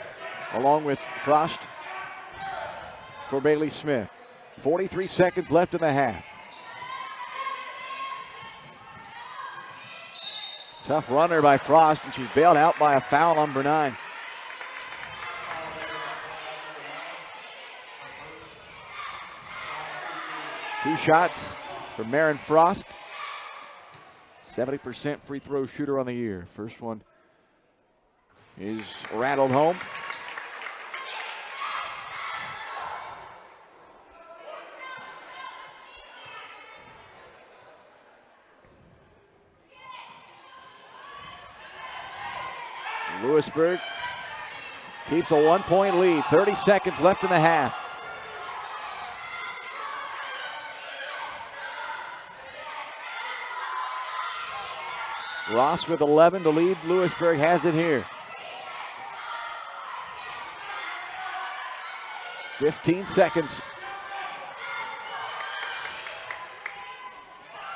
along with Frost for Bailey Smith. 43 seconds left in the half. Tough runner by Frost, and she's bailed out by a foul on Bernine. Two shots for Marin Frost. 70% free throw shooter on the year. First one is rattled home. Louisburg keeps a 1-point lead. 30 seconds left in the half. Ross with 11 to lead. Louisburg has it here. 15 seconds.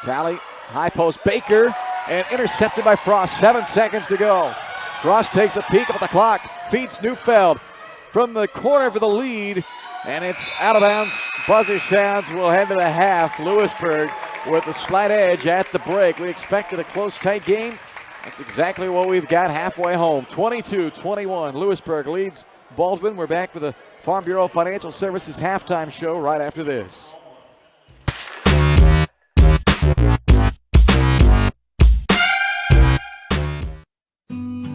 Talley, high post, Baker, and intercepted by Frost. 7 seconds to go. Frost takes a peek at the clock, feeds Neufeld from the corner for the lead, and it's out of bounds. Buzzer sounds. We'll head to the half. Louisburg with a slight edge at the break. We expected a close, tight game. That's exactly what we've got halfway home. 22-21. Louisburg leads Baldwin. We're back for the Farm Bureau Financial Services halftime show right after this.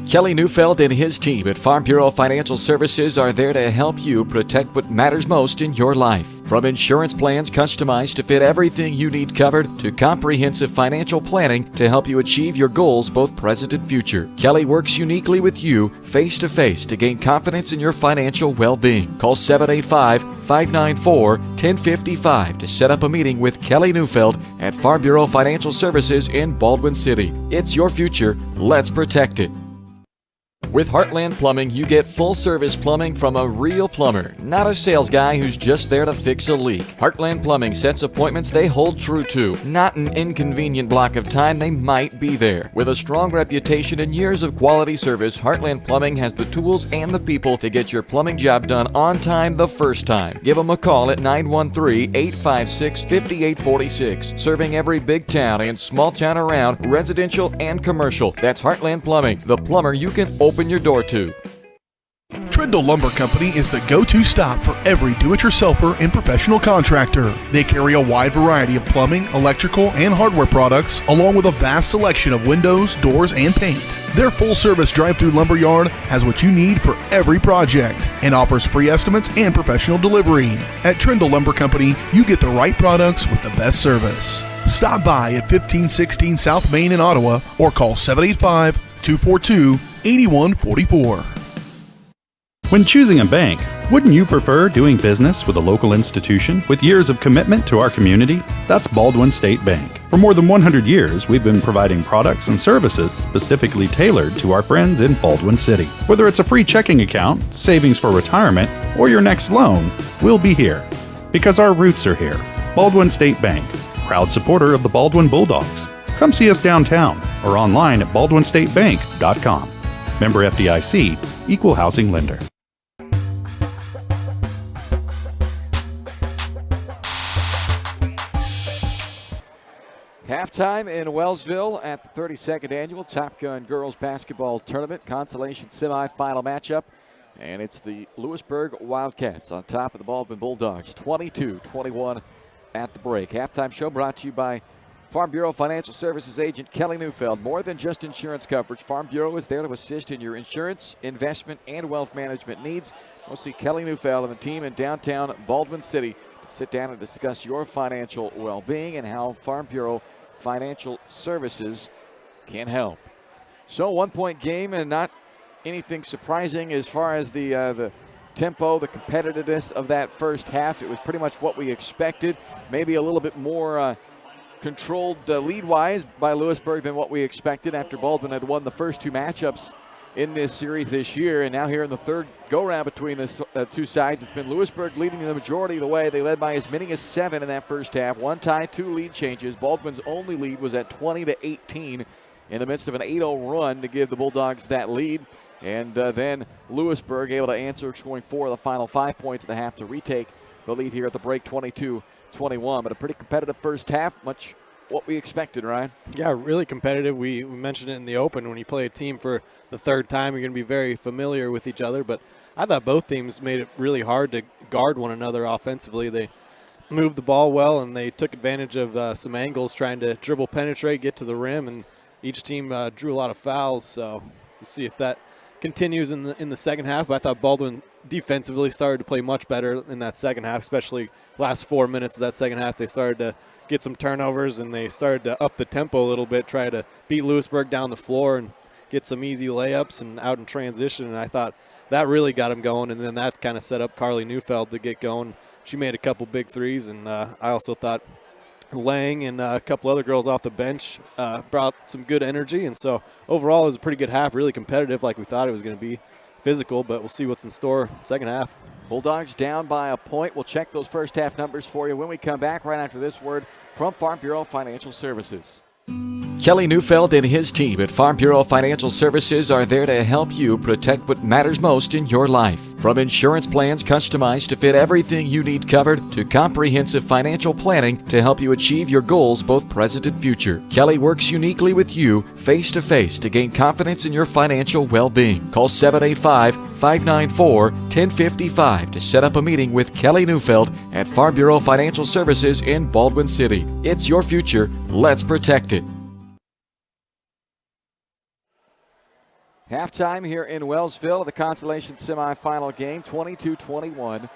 Kelly Neufeld and his team at Farm Bureau Financial Services are there to help you protect what matters most in your life. From insurance plans customized to fit everything you need covered to comprehensive financial planning to help you achieve your goals both present and future. Kelly works uniquely with you face to face to gain confidence in your financial well-being. Call 785-594-1055 to set up a meeting with Kelly Neufeld at Farm Bureau Financial Services in Baldwin City. It's your future. Let's protect it. With Heartland Plumbing, you get full-service plumbing from a real plumber, not a sales guy who's just there to fix a leak. Heartland Plumbing sets appointments they hold true to, not an inconvenient block of time they might be there. With a strong reputation and years of quality service, Heartland Plumbing has the tools and the people to get your plumbing job done on time the first time. Give them a call at 913-856-5846. Serving every big town and small town around, residential and commercial. That's Heartland Plumbing, the plumber you can open your door to. Trindle Lumber Company is the go-to stop for every do-it-yourselfer and professional contractor. They carry a wide variety of plumbing, electrical, and hardware products, along with a vast selection of windows, doors, and paint. Their full-service drive-through lumber yard has what you need for every project and offers free estimates and professional delivery. At Trindle Lumber Company, you get the right products with the best service. Stop by at 1516 South Main in Ottawa or call 785-242-8144. When choosing a bank, wouldn't you prefer doing business with a local institution with years of commitment to our community? That's Baldwin State Bank. For more than 100 years, we've been providing products and services specifically tailored to our friends in Baldwin City. Whether it's a free checking account, savings for retirement, or your next loan, we'll be here. Because our roots are here. Baldwin State Bank, proud supporter of the Baldwin Bulldogs. Come see us downtown or online at baldwinstatebank.com. Member FDIC, Equal Housing Lender. Halftime in Wellsville at the 32nd Annual Top Gun Girls Basketball Tournament Consolation Semifinal matchup. And it's the Louisburg Wildcats on top of the Baldwin Bulldogs, 22-21 at the break. Halftime show brought to you by Farm Bureau Financial Services agent Kelly Neufeld. More than just insurance coverage, Farm Bureau is there to assist in your insurance, investment, and wealth management needs. We'll see Kelly Neufeld and the team in downtown Baldwin City to sit down and discuss your financial well-being and how Farm Bureau Financial Services can help. So 1-point game and not anything surprising as far as the tempo, the competitiveness of that first half. It was pretty much what we expected. Maybe a little bit more controlled lead-wise by Louisburg than what we expected after Baldwin had won the first two matchups in this series this year. And now here in the third go-round between the two sides, it's been Louisburg leading the majority of the way. They led by as many as 7 in that first half. One tie, 2 lead changes. Baldwin's only lead was at 20-18 in the midst of an 8-0 run to give the Bulldogs that lead. And then Louisburg able to answer, scoring 4 of the final 5 points of the half to retake the lead here at the break, 22-21. But a pretty competitive first half, much what we expected, Ryan. Yeah, really competitive. We mentioned it in the open. When you play a team for the third time, you're going to be very familiar with each other. But I thought both teams made it really hard to guard one another offensively. They moved the ball well, and they took advantage of some angles trying to dribble, penetrate, get to the rim, and each team drew a lot of fouls. So we'll see if that continues in the second half. But I thought Baldwin defensively started to play much better in that second half, especially last 4 minutes of that second half. They started to get some turnovers, and they started to up the tempo a little bit, try to beat Louisburg down the floor and get some easy layups and out in transition. And I thought that really got them going, and then that kind of set up Carly Neufeld to get going. She made a couple big threes, and I also thought Lang and a couple other girls off the bench brought some good energy. And so overall it was a pretty good half, really competitive like we thought it was going to be, physical, but we'll see what's in store second half. Bulldogs down by a point. We'll check those first half numbers for you when we come back right after this word from Farm Bureau Financial Services. Kelly Neufeld and his team at Farm Bureau Financial Services are there to help you protect what matters most in your life. From insurance plans customized to fit everything you need covered to comprehensive financial planning to help you achieve your goals both present and future. Kelly works uniquely with you face-to-face to gain confidence in your financial well-being. Call 785-594-1055 to set up a meeting with Kelly Neufeld at Farm Bureau Financial Services in Baldwin City. It's your future. Let's protect it. Halftime here in Wellsville, the consolation semifinal game, 22-21.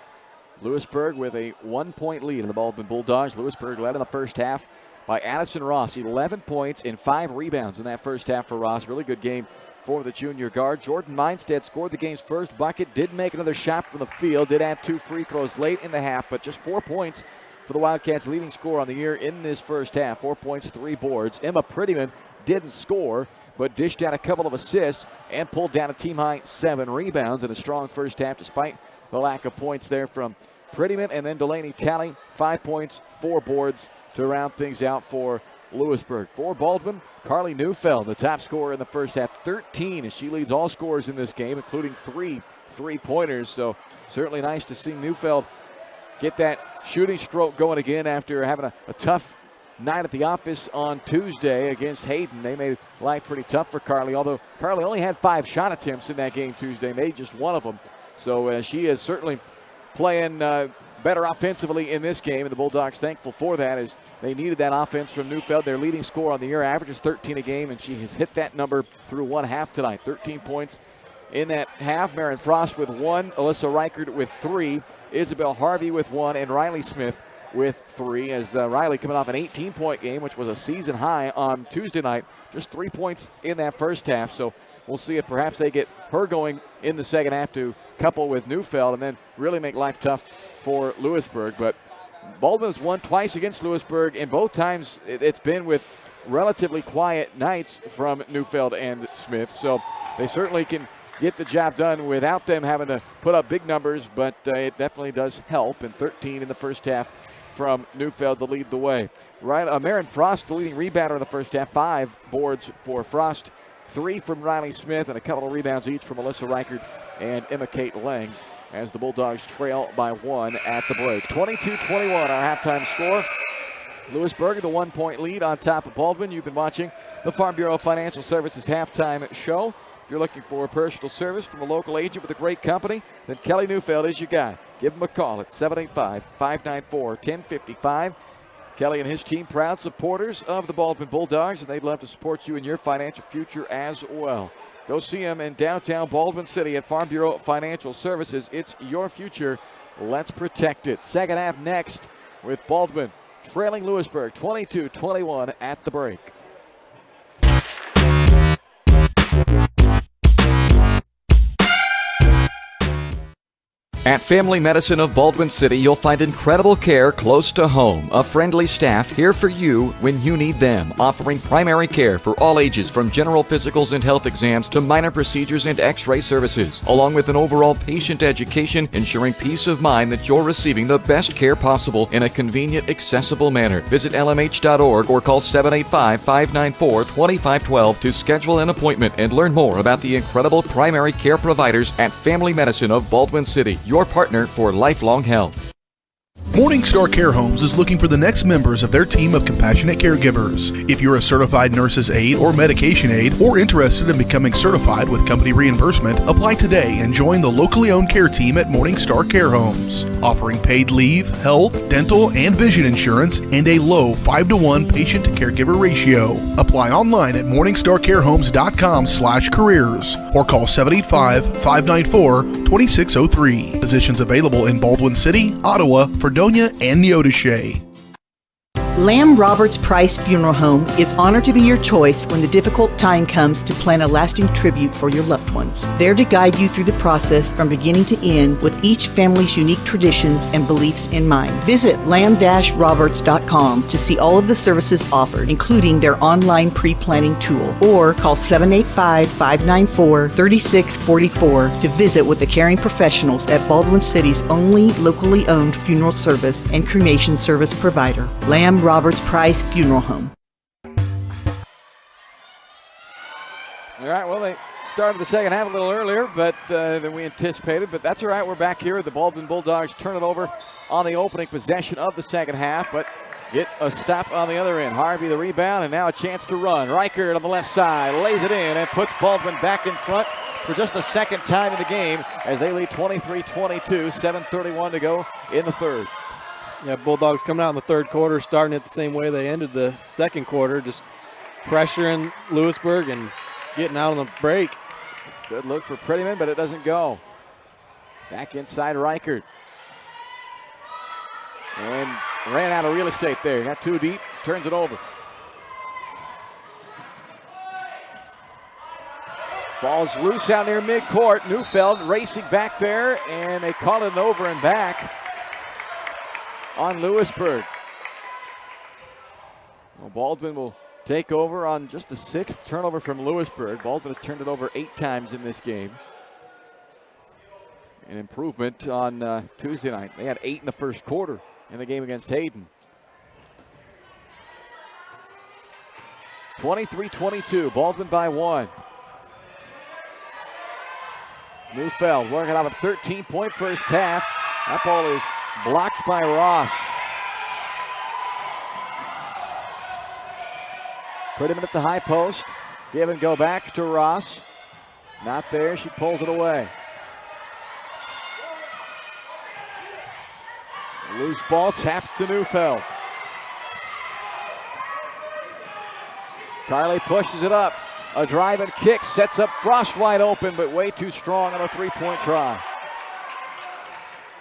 Louisburg with a 1-point lead in the Baldwin Bulldogs. Louisburg led in the first half by Addison Ross, 11 points and 5 rebounds in that first half for Ross. Really good game for the junior guard. Jordan Meinstead scored the game's first bucket, did make another shot from the field, did add 2 free throws late in the half, but just 4 points for the Wildcats' leading scorer on the year in this first half. 4 points, 3 boards. Emma Prettyman didn't score, but dished out a couple of assists and pulled down a team-high 7 rebounds in a strong first half despite the lack of points there from Prettyman. And then Delaney Talley, 5 points, 4 boards to round things out for Louisburg. For Baldwin, Carly Neufeld, the top scorer in the first half, 13 as she leads all scorers in this game, including 3 3-pointers. So certainly nice to see Neufeld get that shooting stroke going again after having a tough night at the office on Tuesday against Hayden. They made life pretty tough for Carly, although Carly only had 5 shot attempts in that game Tuesday, made just 1 of them. So she is certainly playing better offensively in this game, and the Bulldogs thankful for that as they needed that offense from Neufeld. Their leading scorer on the year averages 13 a game, and she has hit that number through 1 half tonight. 13 points in that half. Marin Frost with 1, Alyssa Reichert with 3, Isabel Harvey with 1, and Riley Smith with 3, as Riley coming off an 18-point game, which was a season high on Tuesday night. Just 3 points in that first half, so we'll see if perhaps they get her going in the second half to couple with Neufeld and then really make life tough for Louisburg. But Baldwin's won twice against Louisburg, and both times it's been with relatively quiet nights from Neufeld and Smith, so they certainly can get the job done without them having to put up big numbers, but it definitely does help. And 13 in the first half from Neufeld to lead the way. Marin Frost, the leading rebounder in the first half, 5 boards for Frost, 3 from Riley Smith, and a couple of rebounds each from Alyssa Reichert and Emma Kate Lang as the Bulldogs trail by 1 at the break. 22-21 our halftime score. Louisburg, the 1-point lead on top of Baldwin. You've been watching the Farm Bureau Financial Services halftime show. If you're looking for a personal service from a local agent with a great company, then Kelly Neufeld is your guy. Give him a call at 785-594-1055. Kelly and his team, proud supporters of the Baldwin Bulldogs, and they'd love to support you in your financial future as well. Go see them in downtown Baldwin City at Farm Bureau Financial Services. It's your future. Let's protect it. Second half next with Baldwin trailing Louisburg 22-21 at the break. At Family Medicine of Baldwin City, you'll find incredible care close to home. A friendly staff here for you when you need them, offering primary care for all ages from general physicals and health exams to minor procedures and x-ray services, along with an overall patient education, ensuring peace of mind that you're receiving the best care possible in a convenient, accessible manner. Visit lmh.org or call 785-594-2512 to schedule an appointment and learn more about the incredible primary care providers at Family Medicine of Baldwin City, your partner for lifelong health. Morningstar Care Homes is looking for the next members of their team of compassionate caregivers. If you're a certified nurse's aide or medication aide or interested in becoming certified with company reimbursement, apply today and join the locally owned care team at Morningstar Care Homes, offering paid leave, health, dental, and vision insurance and a low 5-to-1 patient-to-caregiver ratio. Apply online at morningstarcarehomes.com/careers or call 785-594-2603. Positions available in Baldwin City, Ottawa, Fredonia, and Neodesha. Lamb Roberts Price Funeral Home is honored to be your choice when the difficult time comes to plan a lasting tribute for your loved ones. There to guide you through the process from beginning to end with each family's unique traditions and beliefs in mind. Visit lamb-roberts.com to see all of the services offered, including their online pre-planning tool, or call 785-594-3644 to visit with the caring professionals at Baldwin City's only locally owned funeral service and cremation service provider, Lamb Roberts Price Funeral Home. All right, well, they started the second half a little earlier than we anticipated, but that's all right. We're back here. The Baldwin Bulldogs turn it over on the opening possession of the second half, but get a stop on the other end. Harvey the rebound, and now a chance to run. Reichert on the left side lays it in and puts Baldwin back in front for just the second time in the game as they lead 23-22, 7:31 to go in the third. Yeah, Bulldogs coming out in the third quarter, starting it the same way they ended the second quarter, just pressuring Louisburg and getting out on the break. Good look for Prettyman, but it doesn't go. Back inside Reichert. And ran out of real estate there. Got too deep, turns it over. Ball's loose out near midcourt. Neufeld racing back there, and they call it over and back on Louisburg. Well, Baldwin will take over on just the 6th turnover from Louisburg. Baldwin has turned it over 8 times in this game. An improvement on Tuesday night. They had 8 in the first quarter in the game against Hayden. 23-22, Baldwin by 1. Neufeld working out a 13-point first half. That ball is blocked by Ross. Prettyman at the high post. Give and go back to Ross. Not there, she pulls it away. Loose ball tapped to Neufeld. Carly pushes it up. A drive and kick sets up Frost wide open, but way too strong on a 3-point try.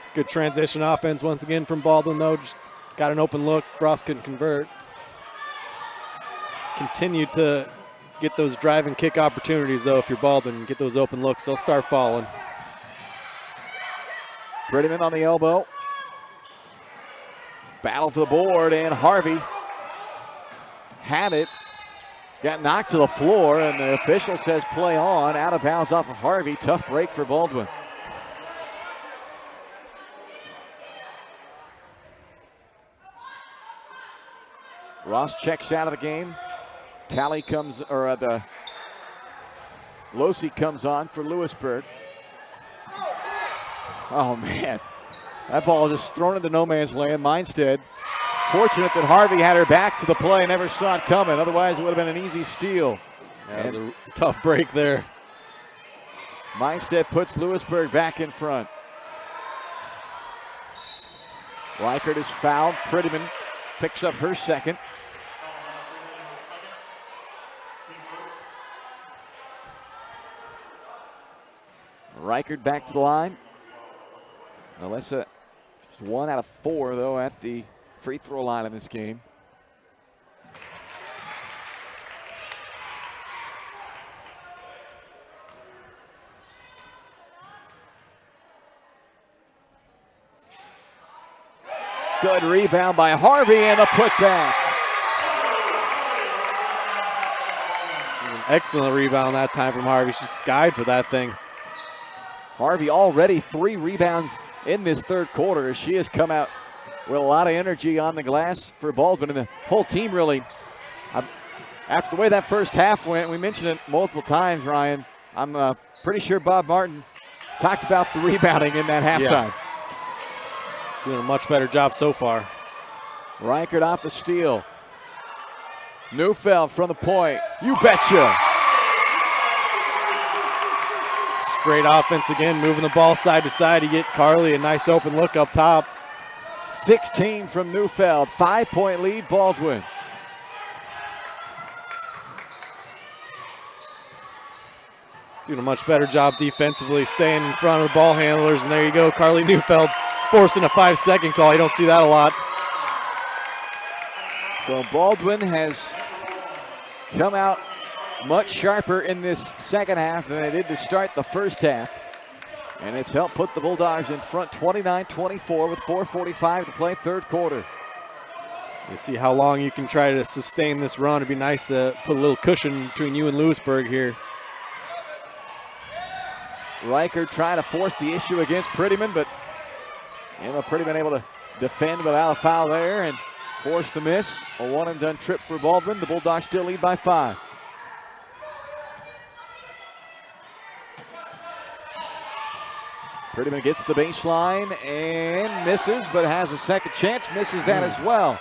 It's good transition offense once again from Baldwin, though. Just got an open look. Frost couldn't convert. Continue to get those drive and kick opportunities, though, if you're Baldwin. Get those open looks, they'll start falling. Prettyman on the elbow. Battle for the board, and Harvey had it. Got knocked to the floor, and the official says play on. Out of bounds off of Harvey. Tough break for Baldwin. Ross checks out of the game. Tally comes, or the Losi comes on for Louisburg. Oh, man. That ball just thrown into no man's land. Minstead, fortunate that Harvey had her back to the play, never saw it coming. Otherwise, it would have been an easy steal. Yeah, it was a tough break there. Minstead puts Louisburg back in front. Reichert is fouled. Prettyman picks up her second. Reichert back to the line. Alyssa, just 1 out of 4, though, at the free throw line in this game. Good rebound by Harvey and a putback. An excellent rebound that time from Harvey. She skied for that thing. Harvey already 3 rebounds in this third quarter. She has come out with a lot of energy on the glass for Baldwin, and the whole team really, after the way that first half went, we mentioned it multiple times, Ryan. I'm pretty sure Bob Martin talked about the rebounding in that halftime. Yeah. Doing a much better job so far. Reichert off the steal. Neufeld from the point. You betcha. Great offense again, moving the ball side to side to get Carly a nice open look up top. 16 from Neufeld, 5-point lead, Baldwin. Doing a much better job defensively, staying in front of the ball handlers, and there you go, Carly Neufeld forcing a 5-second call. You don't see that a lot. So Baldwin has come out much sharper in this second half than they did to start the first half. And it's helped put the Bulldogs in front 29-24 with 4:45 to play third quarter. You see how long you can try to sustain this run. It'd be nice to put a little cushion between you and Louisburg here. Reichert trying to force the issue against Prettyman, but Prettyman able to defend without a foul there and force the miss. A one-and-done trip for Baldwin. The Bulldogs still lead by 5. Prettyman gets the baseline and misses, but has a second chance. Misses that as well.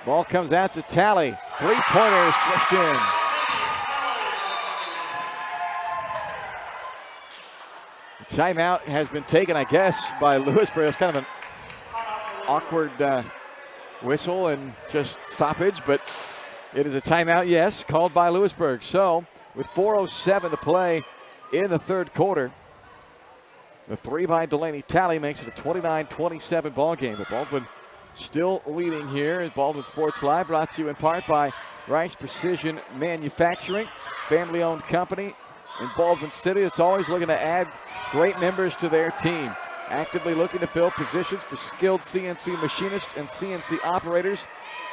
Ball comes out to Tally. Three-pointer switched in. The timeout has been taken, I guess, by Louisburg. It's kind of an awkward whistle and just stoppage, but it is a timeout, yes, called by Louisburg. So with 4:07 to play in the third quarter, the three by Delaney Tally makes it a 29-27 ball game. But Baldwin still leading here as Baldwin Sports Live, brought to you in part by Rice Precision Manufacturing, family-owned company in Baldwin City. It's always looking to add great members to their team. Actively looking to fill positions for skilled CNC machinists and CNC operators.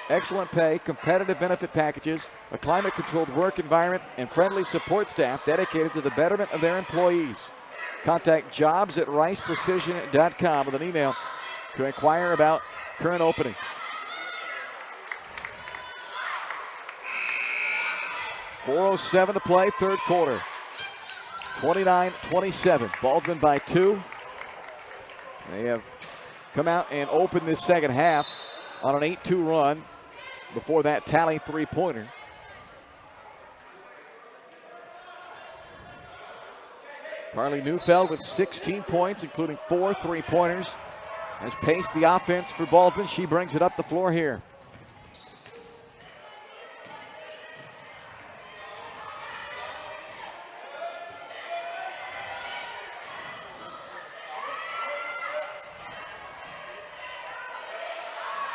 Excellent pay, competitive benefit packages, a climate-controlled work environment, and friendly support staff dedicated to the betterment of their employees. Contact jobs@riceprecision.com with an email to inquire about current openings. .407 to play, third quarter. 29-27, Baldwin by 2. They have come out and opened this second half on an 8-2 run. Before that, Tally three-pointer. Carly Neufeld with 16 points, including 4 three-pointers, has paced the offense for Baldwin. She brings it up the floor here.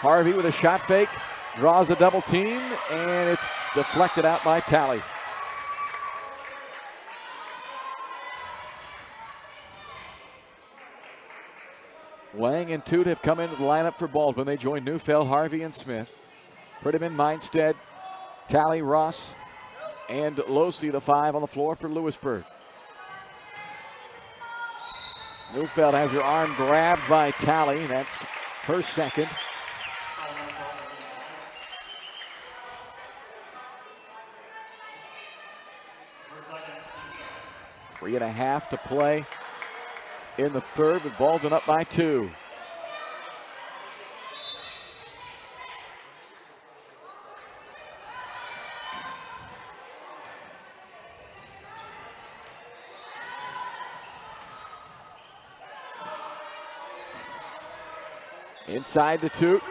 Harvey with a shot fake, draws the double team, and it's deflected out by Tally. Lang and Toot have come into the lineup for Baldwin. They join Neufeld, Harvey, and Smith. Prettyman, Mindstead, Tally, Ross, and Losey, the 5 on the floor for Louisburg. Neufeld has her arm grabbed by Tally. That's her second. Three and a half to play in the third, with Baldwin up by 2. Inside to Toot.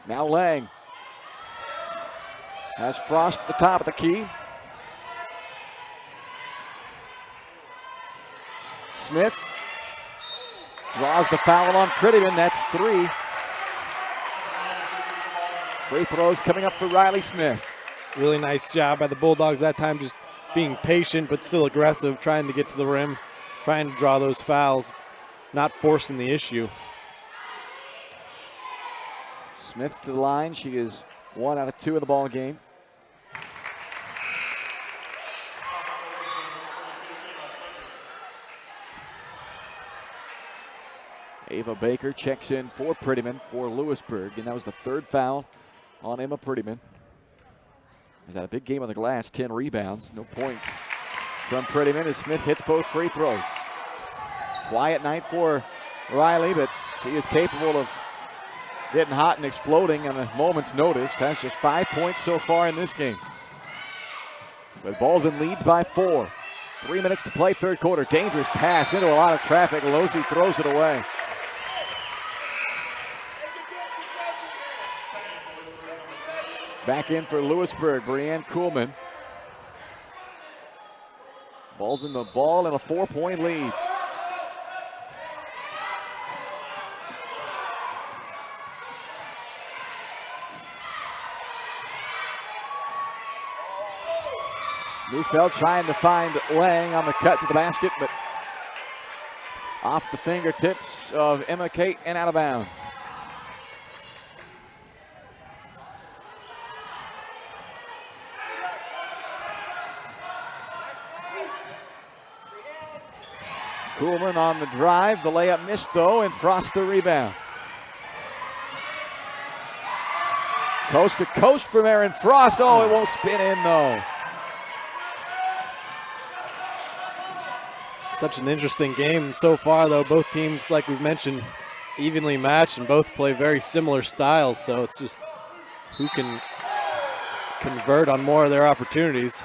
Now Lang has Frost at the top of the key. Smith draws the foul on Prettyman. That's 3. Free throws coming up for Riley Smith. Really nice job by the Bulldogs that time, just being patient but still aggressive, trying to get to the rim, trying to draw those fouls, not forcing the issue. Smith to the line. She is 1 out of 2 in the ball game. Ava Baker checks in for Prettyman for Louisburg, and that was the 3rd foul on Emma Prettyman. He's had a big game on the glass, 10 rebounds, no points from Prettyman as Smith hits both free throws. Quiet night for Riley, but she is capable of getting hot and exploding on a moment's notice. Has just 5 points so far in this game. But Baldwin leads by 4. 3 minutes to play, third quarter. Dangerous pass into a lot of traffic. Losey throws it away. Back in for Louisburg, Brianne Kuhlman. Baldwin the ball and a 4-point lead. Neufeld trying to find Lang on the cut to the basket, but off the fingertips of Emma Kate and out of bounds. Kuhlman on the drive, the layup missed though, and Frost the rebound. Coast to coast from Aaron Frost. Oh, it won't spin in though. Such an interesting game so far, though. Both teams, like we've mentioned, evenly matched and both play very similar styles. So it's just who can convert on more of their opportunities.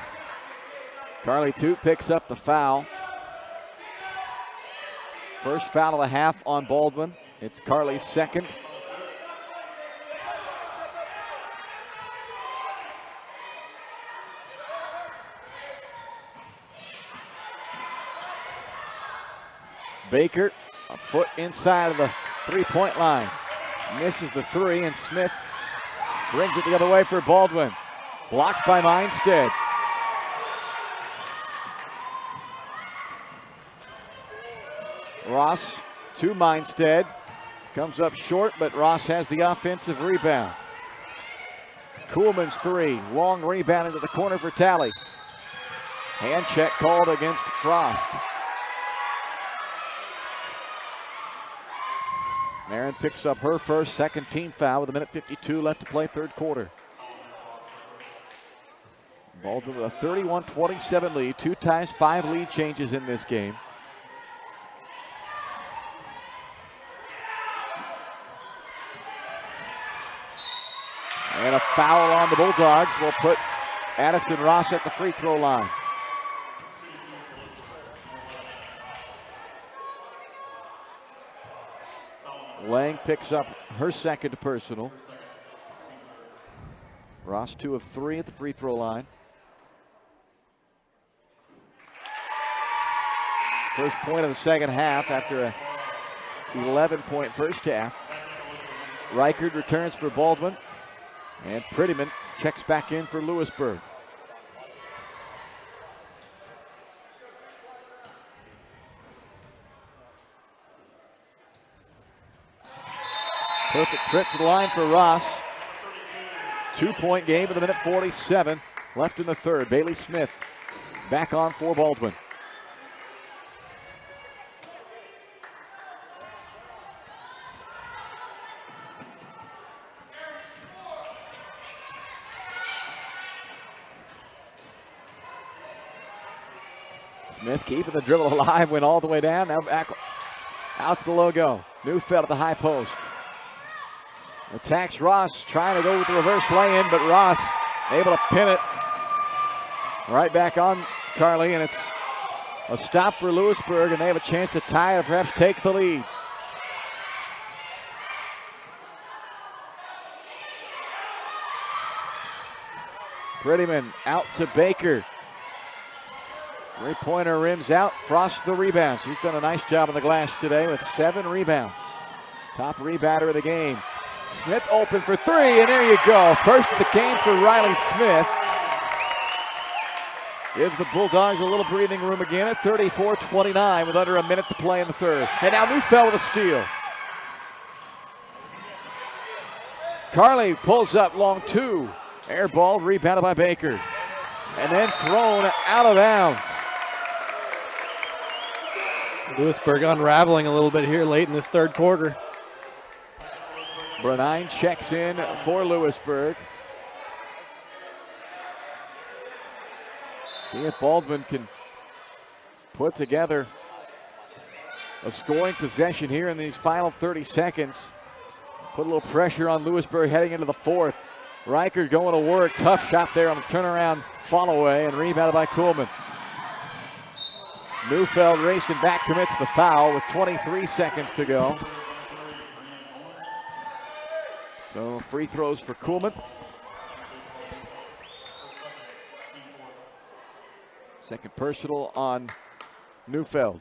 Carly Toot picks up the foul. First foul of the half on Baldwin. It's Carly's second. Baker, a foot inside of the three-point line. Misses the three, and Smith brings it the other way for Baldwin. Blocked by Mindstead. Ross to Mindstead. Comes up short, but Ross has the offensive rebound. Kuhlman's three. Long rebound into the corner for Talley. Hand check called against Frost. Marin picks up her first, second team foul with 1:52 left to play, third quarter. Baldwin with a 31-27 lead, 2 times 5 lead changes in this game. And a foul on the Bulldogs will put Addison Ross at the free throw line. Lang picks up her second personal. Ross 2 of 3 at the free throw line. First point of the second half after a 11-point first half. Reichard returns for Baldwin. And Prettyman checks back in for Louisburg. Perfect trip to the line for Ross. 2-point game with 1:47 left in the third. Bailey Smith back on for Baldwin. Smith keeping the dribble alive, went all the way down, now back out to the logo. Neufeld at the high post. Attacks Ross, trying to go with the reverse lay-in, but Ross able to pin it right back on Carly, and it's a stop for Louisburg, and they have a chance to tie or perhaps take the lead. Prettyman out to Baker. Three-pointer rims out. Frost the rebound. She's done a nice job on the glass today with 7 rebounds. Top rebounder of the game. Smith open for 3, and there you go. First of the game for Riley Smith. Gives the Bulldogs a little breathing room again at 34-29 with under a minute to play in the third. And now Neufeld with a steal. Carly pulls up long 2. Air ball rebounded by Baker. And then thrown out of bounds. Louisburg unraveling a little bit here late in this third quarter. Bernine checks in for Louisburg. See if Baldwin can put together a scoring possession here in these final 30 seconds. Put a little pressure on Louisburg heading into the fourth. Reichard going to work. Tough shot there on the turnaround fall away and rebounded by Kuhlman. Neufeld racing back, commits the foul with 23 seconds to go. So free throws for Kuhlman. Second personal on Neufeld.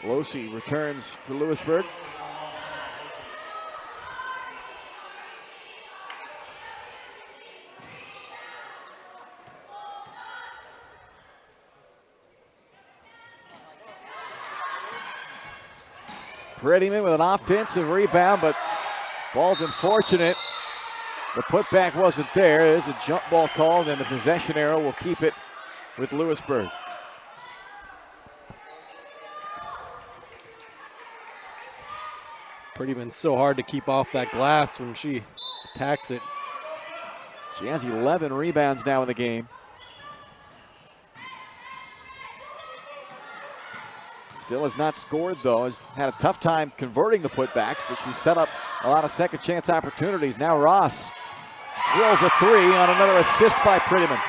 Losi returns for Louisburg. Prettyman with an offensive rebound, but Baldwin fortunate. The putback wasn't there. There's a jump ball called, and the possession arrow will keep it with Louisburg. Pretty been so hard to keep off that glass when she attacks it. She has 11 rebounds now in the game. Still has not scored, though. Has had a tough time converting the putbacks, but she's set up a lot of second chance opportunities. Now Ross drills a three on another assist by Prettyman.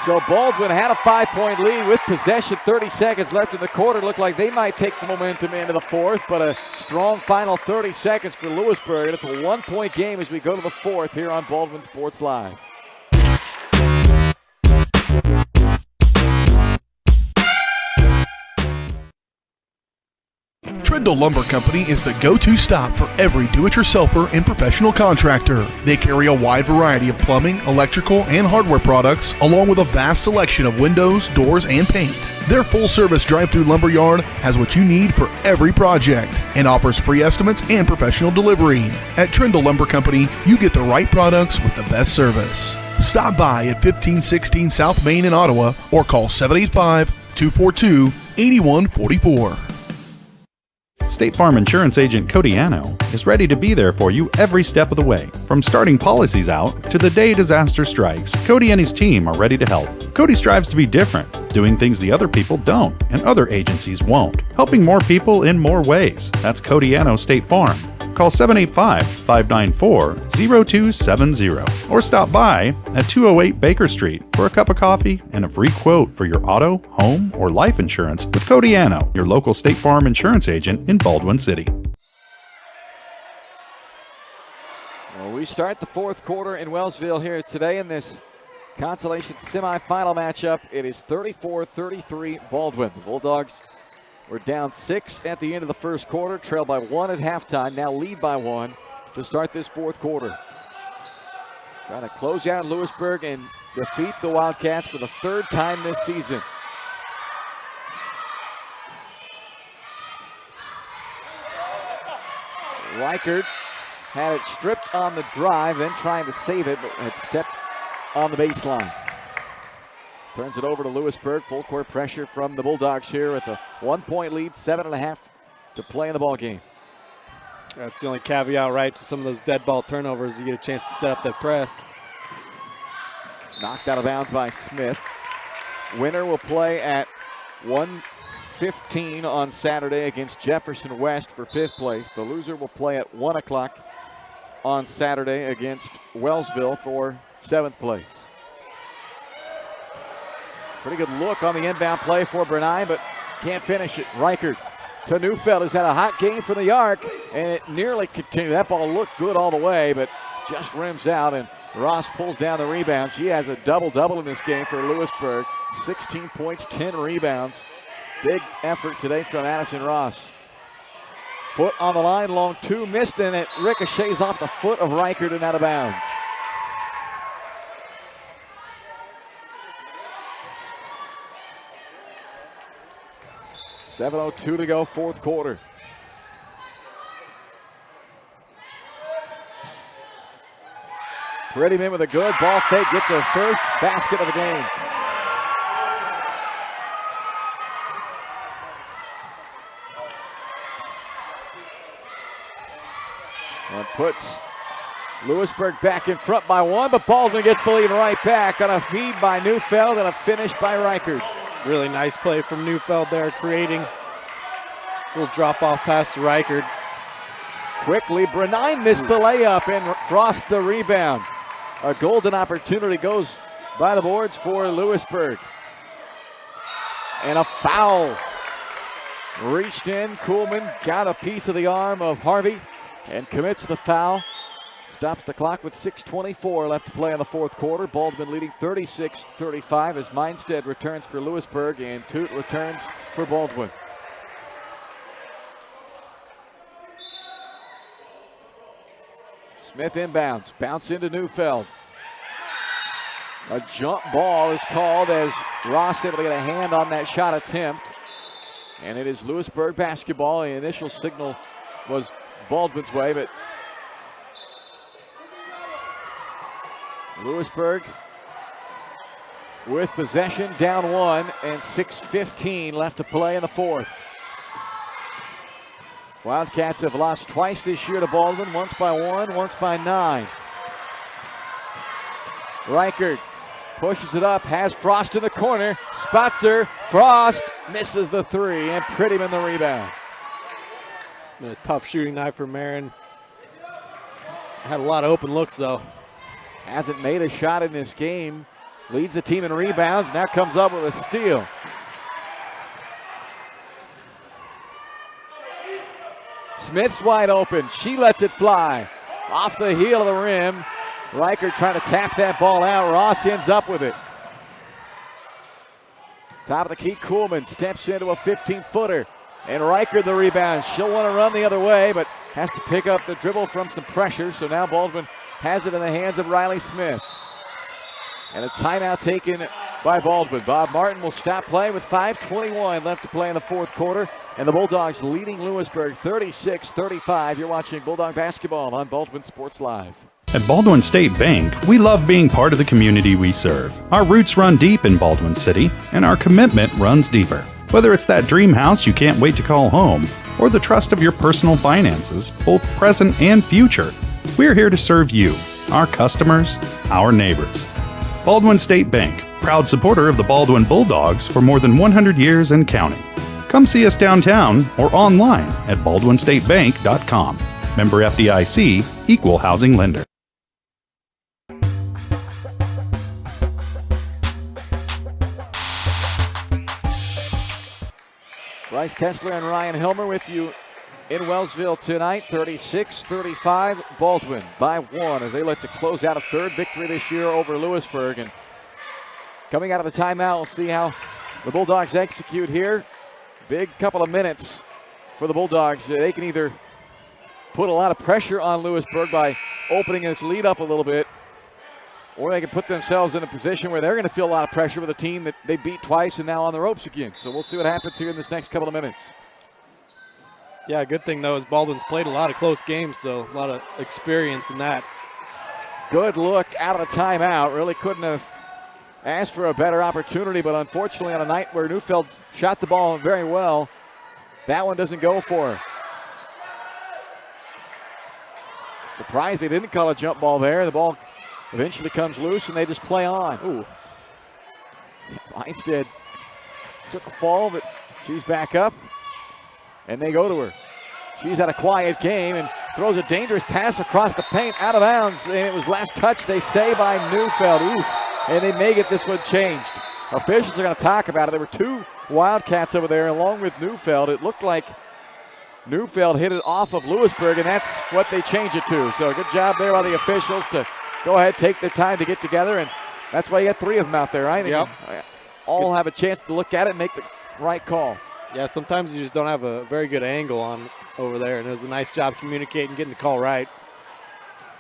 So Baldwin had a 5-point lead with possession, 30 seconds left in the quarter. Looked like they might take the momentum into the fourth, but a strong final 30 seconds for Louisburg. And it's a 1-point game as we go to the fourth here on Baldwin Sports Live. Trindle Lumber Company is the go-to stop for every do-it-yourselfer and professional contractor. They carry a wide variety of plumbing, electrical, and hardware products, along with a vast selection of windows, doors, and paint. Their full-service drive-through lumber yard has what you need for every project and offers free estimates and professional delivery. At Trindle Lumber Company, you get the right products with the best service. Stop by at 1516 South Main in Ottawa or call 785-242-8144. State Farm Insurance Agent Cody Anno is ready to be there for you every step of the way. From starting policies out to the day disaster strikes, Cody and his team are ready to help. Cody strives to be different, doing things the other people don't and other agencies won't, helping more people in more ways. That's Cody Anno State Farm. Call 785-594-0270 or stop by at 208 Baker Street for a cup of coffee and a free quote for your auto, home, or life insurance with Cody Anno, your local State Farm insurance agent in Baldwin City. Well, we start the fourth quarter in Wellsville here today in this consolation semifinal matchup. It is 34-33 Baldwin. The Bulldogs were down 6 at the end of the first quarter, trailed by 1 at halftime, now lead by 1 to start this fourth quarter. Trying to close out Louisburg and defeat the Wildcats for the third time this season. Reichert had it stripped on the drive, then trying to save it, but had stepped on the baseline. Turns it over to Louisburg. Full court pressure from the Bulldogs here with a 1-point lead, 7.5 to play in the ball game. That's the only caveat, right, to some of those dead ball turnovers. You get a chance to set up that press. Knocked out of bounds by Smith. Winner will play at 1:15 on Saturday against Jefferson West for 5th place. The loser will play at 1 o'clock on Saturday against Wellsville for 7th place. Pretty good look on the inbound play for Bernay, but can't finish it. Reichert to Neufeld, who's had a hot game from the arc, and it nearly continued. That ball looked good all the way, but just rims out, and Ross pulls down the rebound. She has a double-double in this game for Louisburg. 16 points, 10 rebounds. Big effort today from Addison Ross. Foot on the line, long two, missed, and it ricochets off the foot of Reichert and out of bounds. .7:02 to go, fourth quarter. Prettyman with a good ball fake, gets her first basket of the game. And puts Louisburg back in front by 1, but Baldwin gets the lead right back on a feed by Neufeld and a finish by Reichert. Really nice play from Neufeld there, creating a little drop-off pass to Reichert. Quickly, Bernay missed the layup and Frost the rebound. A golden opportunity goes by the boards for Louisburg. And a foul. Reached in, Kuhlman got a piece of the arm of Harvey and commits the foul. Stops the clock with 6:24 left to play in the fourth quarter. Baldwin leading 36-35 as Meinstead returns for Louisburg and Toot returns for Baldwin. Smith inbounds, bounce into Neufeld. A jump ball is called as Ross able to get a hand on that shot attempt. And it is Louisburg basketball. The initial signal was Baldwin's way, but Louisburg with possession, down 1, and 6:15 left to play in the fourth. Wildcats have lost twice this year to Baldwin, once by 1, once by 9. Reichert pushes it up, has Frost in the corner, spots her, Frost misses the 3, and Prettyman the rebound. Been a tough shooting night for Marin. Had a lot of open looks, though. Hasn't made a shot in this game. Leads the team in rebounds, now comes up with a steal. Smith's wide open. She lets it fly. Off the heel of the rim. Riker trying to tap that ball out. Ross ends up with it. Top of the key, Kuhlman steps into a 15-footer. And Riker the rebound. She'll want to run the other way, but has to pick up the dribble from some pressure. So now Baldwin has it in the hands of Riley Smith. And a timeout taken by Baldwin. Bob Martin will stop play with 5:21 left to play in the fourth quarter. And the Bulldogs leading Louisburg 36-35. You're watching Bulldog basketball on Baldwin Sports Live. At Baldwin State Bank, we love being part of the community we serve. Our roots run deep in Baldwin City, and our commitment runs deeper. Whether it's that dream house you can't wait to call home, or the trust of your personal finances, both present and future, we're here to serve you, our customers, our neighbors. Baldwin State Bank, proud supporter of the Baldwin Bulldogs for more than 100 years and counting. Come see us downtown or online at baldwinstatebank.com. Member FDIC, Equal Housing Lender. Bryce Kessler and Ryan Hilmer with you in Wellsville tonight. 36-35, Baldwin by 1 as they look to close out a third victory this year over Louisburg. And coming out of the timeout, we'll see how the Bulldogs execute here. Big couple of minutes for the Bulldogs. They can either put a lot of pressure on Louisburg by opening this lead up a little bit, or they can put themselves in a position where they're going to feel a lot of pressure with a team that they beat twice and now on the ropes again. So we'll see what happens here in this next couple of minutes. Yeah, good thing, though, is Baldwin's played a lot of close games, so a lot of experience in that. Good look out of the timeout. Really couldn't have asked for a better opportunity, but unfortunately on a night where Neufeld shot the ball very well, that one doesn't go for her. Surprised they didn't call a jump ball there. The ball eventually comes loose and they just play on. Ooh. Einstead took a fall, but she's back up and they go to her. She's had a quiet game and throws a dangerous pass across the paint, out of bounds, and it was last touch, they say, by Neufeld. Ooh. And they may get this one changed. Officials are going to talk about it. There were 2 Wildcats over there along with Neufeld. It looked like Neufeld hit it off of Louisburg, and that's what they changed it to. So good job there by the officials to go ahead, take their time to get together, and that's why you got 3 of them out there, right? Yep. All have a chance to look at it and make the right call. Yeah, sometimes you just don't have a very good angle on over there, and it was a nice job communicating, getting the call right.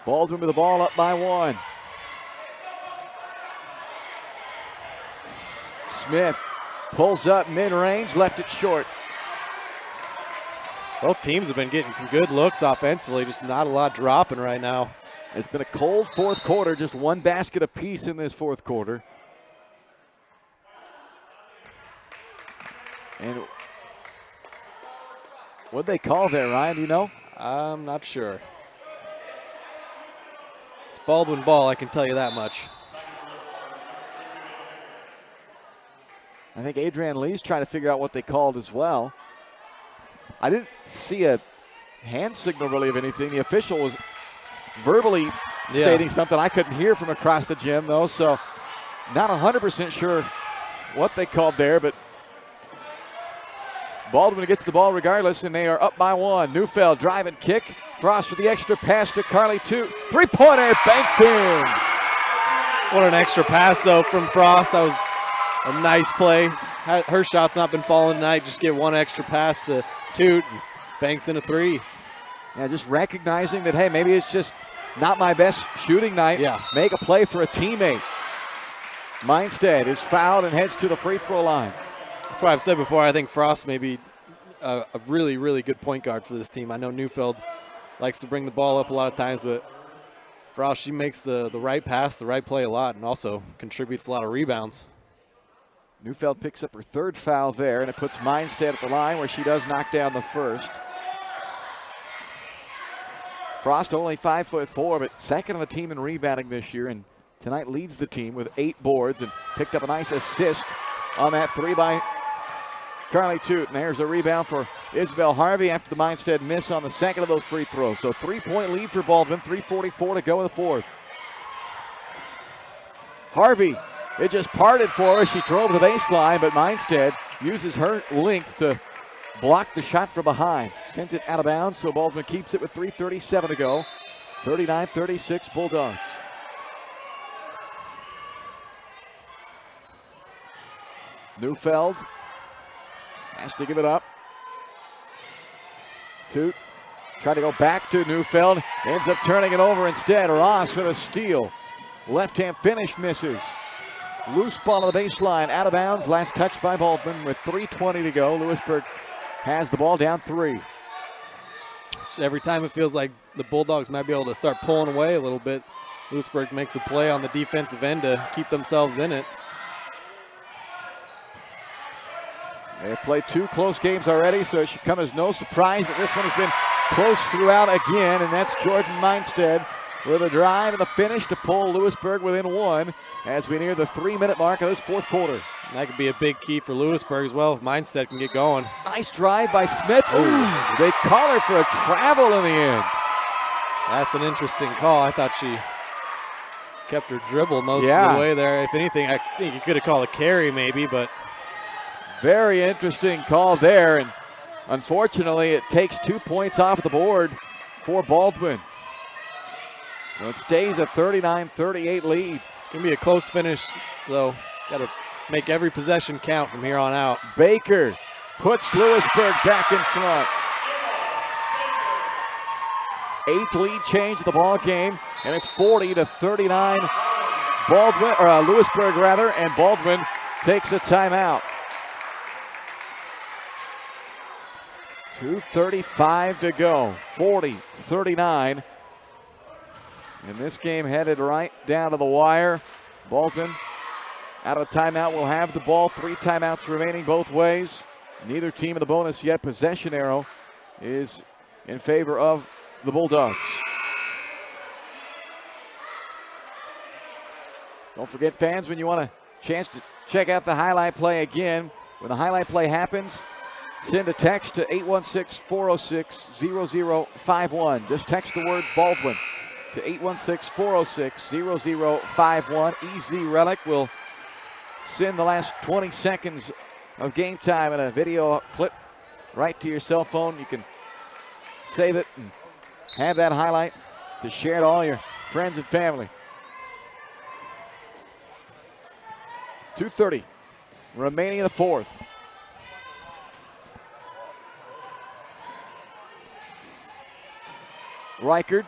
Baldwin with the ball up by 1. Smith pulls up mid-range, left it short. Both teams have been getting some good looks offensively, just not a lot dropping right now. It's been a cold fourth quarter, just 1 basket apiece in this fourth quarter. And what'd they call there, Ryan, do you know? I'm not sure. It's Baldwin ball, I can tell you that much. I think Adrian Lee's trying to figure out what they called as well. I didn't see a hand signal really of anything. The official was verbally stating something I couldn't hear from across the gym, though, so not 100% sure what they called there, but Baldwin gets the ball regardless, and they are up by 1. Neufeld drive and kick. Frost with the extra pass to Carly, 2. Three-pointer banked in. What an extra pass, though, from Frost. That was a nice play. Her shot's not been falling tonight. Just get 1 extra pass to Toot and banks in a 3. Yeah, just recognizing that, hey, maybe it's just not my best shooting night. Yeah. Make a play for a teammate. Meinstead is fouled and heads to the free throw line. That's why I've said before, I think Frost may be a really, really good point guard for this team. I know Neufeld likes to bring the ball up a lot of times, but Frost, she makes the right pass, the right play a lot, and also contributes a lot of rebounds. Neufeld picks up her third foul there, and it puts Mindstead at the line where she does knock down the first. Frost only 5'4", but second on the team in rebounding this year, and tonight leads the team with 8 boards and picked up a nice assist on that 3 by Carly Toot. And there's a rebound for Isabel Harvey after the Mindstead miss on the second of those free throws. So 3-point lead for Baldwin, 3:44 to go in the fourth. Harvey, it just parted for her. She drove the baseline, but Mindstead uses her length to block the shot from behind. Sends it out of bounds, so Baldwin keeps it with 3:37 to go. 39-36 Bulldogs. Neufeld has to give it up. Toot tried to go back to Neufeld. Ends up turning it over instead. Ross with a steal. Left-hand finish misses. Loose ball on the baseline, out of bounds. Last touch by Baldwin with 3:20 to go. Lewisburg has the ball down 3. So every time it feels like the Bulldogs might be able to start pulling away a little bit, Lewisburg makes a play on the defensive end to keep themselves in it. They've played 2 close games already, so it should come as no surprise that this one has been close throughout again, and that's Jordan Mindstead with a drive and the finish to pull Lewisburg within 1 as we near the 3-minute mark of this fourth quarter. And that could be a big key for Lewisburg as well if Mindstead can get going. Nice drive by Smith. Ooh, they call her for a travel in the end. That's an interesting call. I thought she kept her dribble most of the way there. If anything, I think you could have called a carry maybe, but very interesting call there, and unfortunately it takes 2 points off the board for Baldwin. So it stays a 39-38 lead. It's going to be a close finish, though. Got to make every possession count from here on out. Baker puts Lewisburg back in front. 8th lead change of the ball game, and it's 40-39. Baldwin, or Lewisburg rather, and Baldwin takes a timeout. 2:35 to go. 40-39. And this game headed right down to the wire. Baldwin out of timeout will have the ball. 3 timeouts remaining both ways. Neither team in the bonus yet. Possession arrow is in favor of the Bulldogs. Don't forget, fans, when you want a chance to check out the highlight play again, when the highlight play happens, send a text to 816-406-0051. Just text the word Baldwin to 816-406-0051. Easy Relic will send the last 20 seconds of game time in a video clip right to your cell phone. You can save it and have that highlight to share to all your friends and family. 2:30 remaining in the fourth. Reichard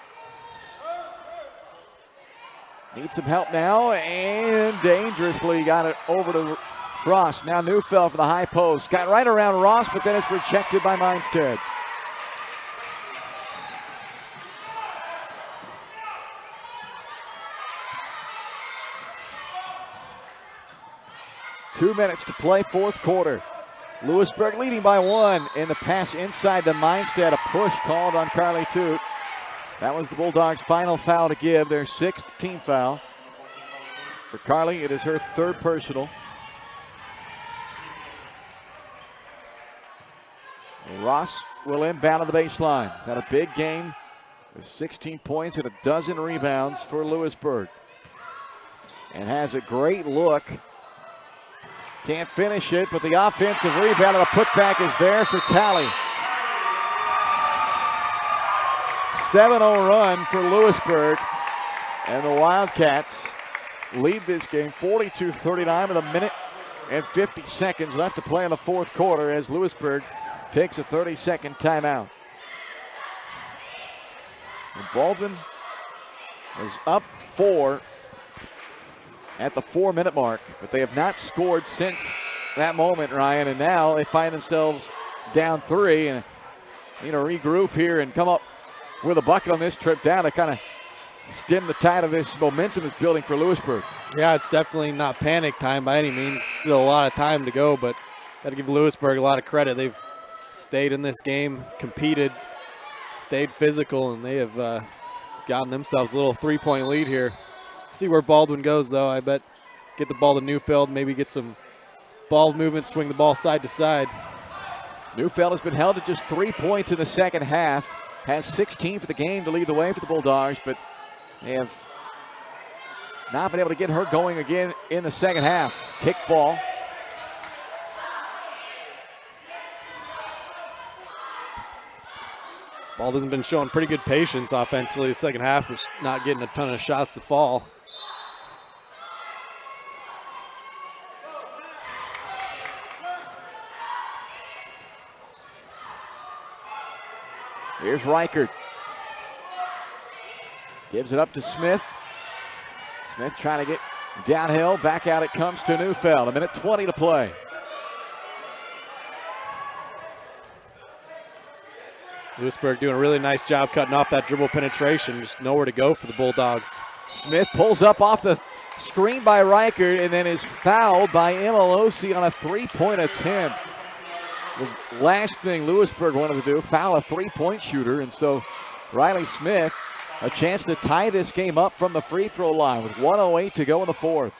needs some help now, and dangerously got it over to Frost. Now Neufeld for the high post. Got right around Ross, but then it's rejected by Mindstead. Two minutes to play, fourth quarter. Lewisburg leading by 1 in the pass inside to Mindstead. A push called on Carly Toot. That was the Bulldogs' final foul to give, their 6th team foul. For Carly, it is her 3rd personal. Ross will inbound on the baseline. Had a big game with 16 points and a dozen rebounds for Lewisburg. And has a great look. Can't finish it, but the offensive rebound and the putback is there for Talley. 7-0 run for Lewisburg, and the Wildcats lead this game 42-39 with a minute and 50 seconds left to play in the fourth quarter as Lewisburg takes a 30-second timeout. And Baldwin is up 4 at the 4-minute mark, but they have not scored since that moment, Ryan, and now they find themselves down 3 and regroup here and come up with a bucket on this trip down to kind of stem the tide of this momentum that's building for Louisburg. Yeah, it's definitely not panic time by any means. Still a lot of time to go, but got to give Louisburg a lot of credit. They've stayed in this game, competed, stayed physical, and they have gotten themselves a little 3-point lead here. See where Baldwin goes, though. I bet get the ball to Neufeld, maybe get some ball movement, swing the ball side to side. Neufeld has been held to just 3 points in the second half. Has 16 for the game to lead the way for the Bulldogs, but they have not been able to get her going again in the second half. Kick ball. Baldwin's been showing pretty good patience offensively the second half, but not getting a ton of shots to fall. Here's Reichert. Gives it up to Smith. Smith trying to get downhill. Back out it comes to Neufeld. 1:20 to play. Louisburg doing a really nice job cutting off that dribble penetration. Just nowhere to go for the Bulldogs. Smith pulls up off the screen by Reichert and then is fouled by Imalosi on a 3-point attempt. The last thing Louisburg wanted to do, foul a 3-point shooter, and so Riley Smith a chance to tie this game up from the free throw line with 1:08 to go in the fourth.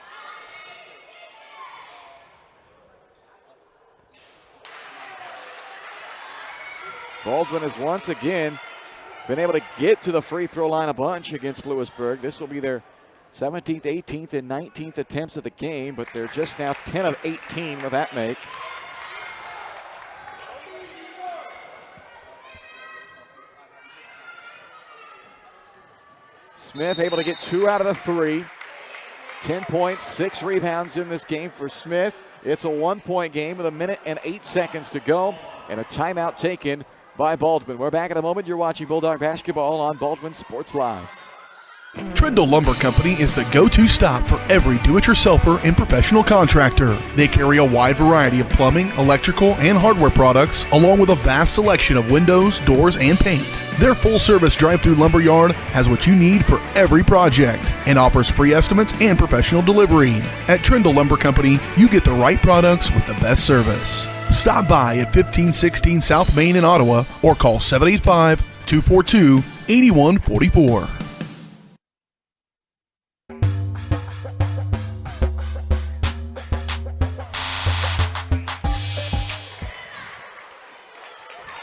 Baldwin has once again been able to get to the free throw line a bunch against Louisburg. This will be their 17th, 18th, and 19th attempts of the game, but they're just now 10 of 18 with that make. Smith able to get 2 out of the 3. 10 points, 6 rebounds in this game for Smith. It's a 1-point game with 1:08 to go and a timeout taken by Baldwin. We're back in a moment. You're watching Bulldog Basketball on Baldwin Sports Live. Trindle Lumber Company is the go-to stop for every do-it-yourselfer and professional contractor. They carry a wide variety of plumbing, electrical, and hardware products, along with a vast selection of windows, doors, and paint. Their full-service drive-through lumber yard has what you need for every project and offers free estimates and professional delivery. At Trindle Lumber Company, you get the right products with the best service. Stop by at 1516 South Main in Ottawa or call 785-242-8144.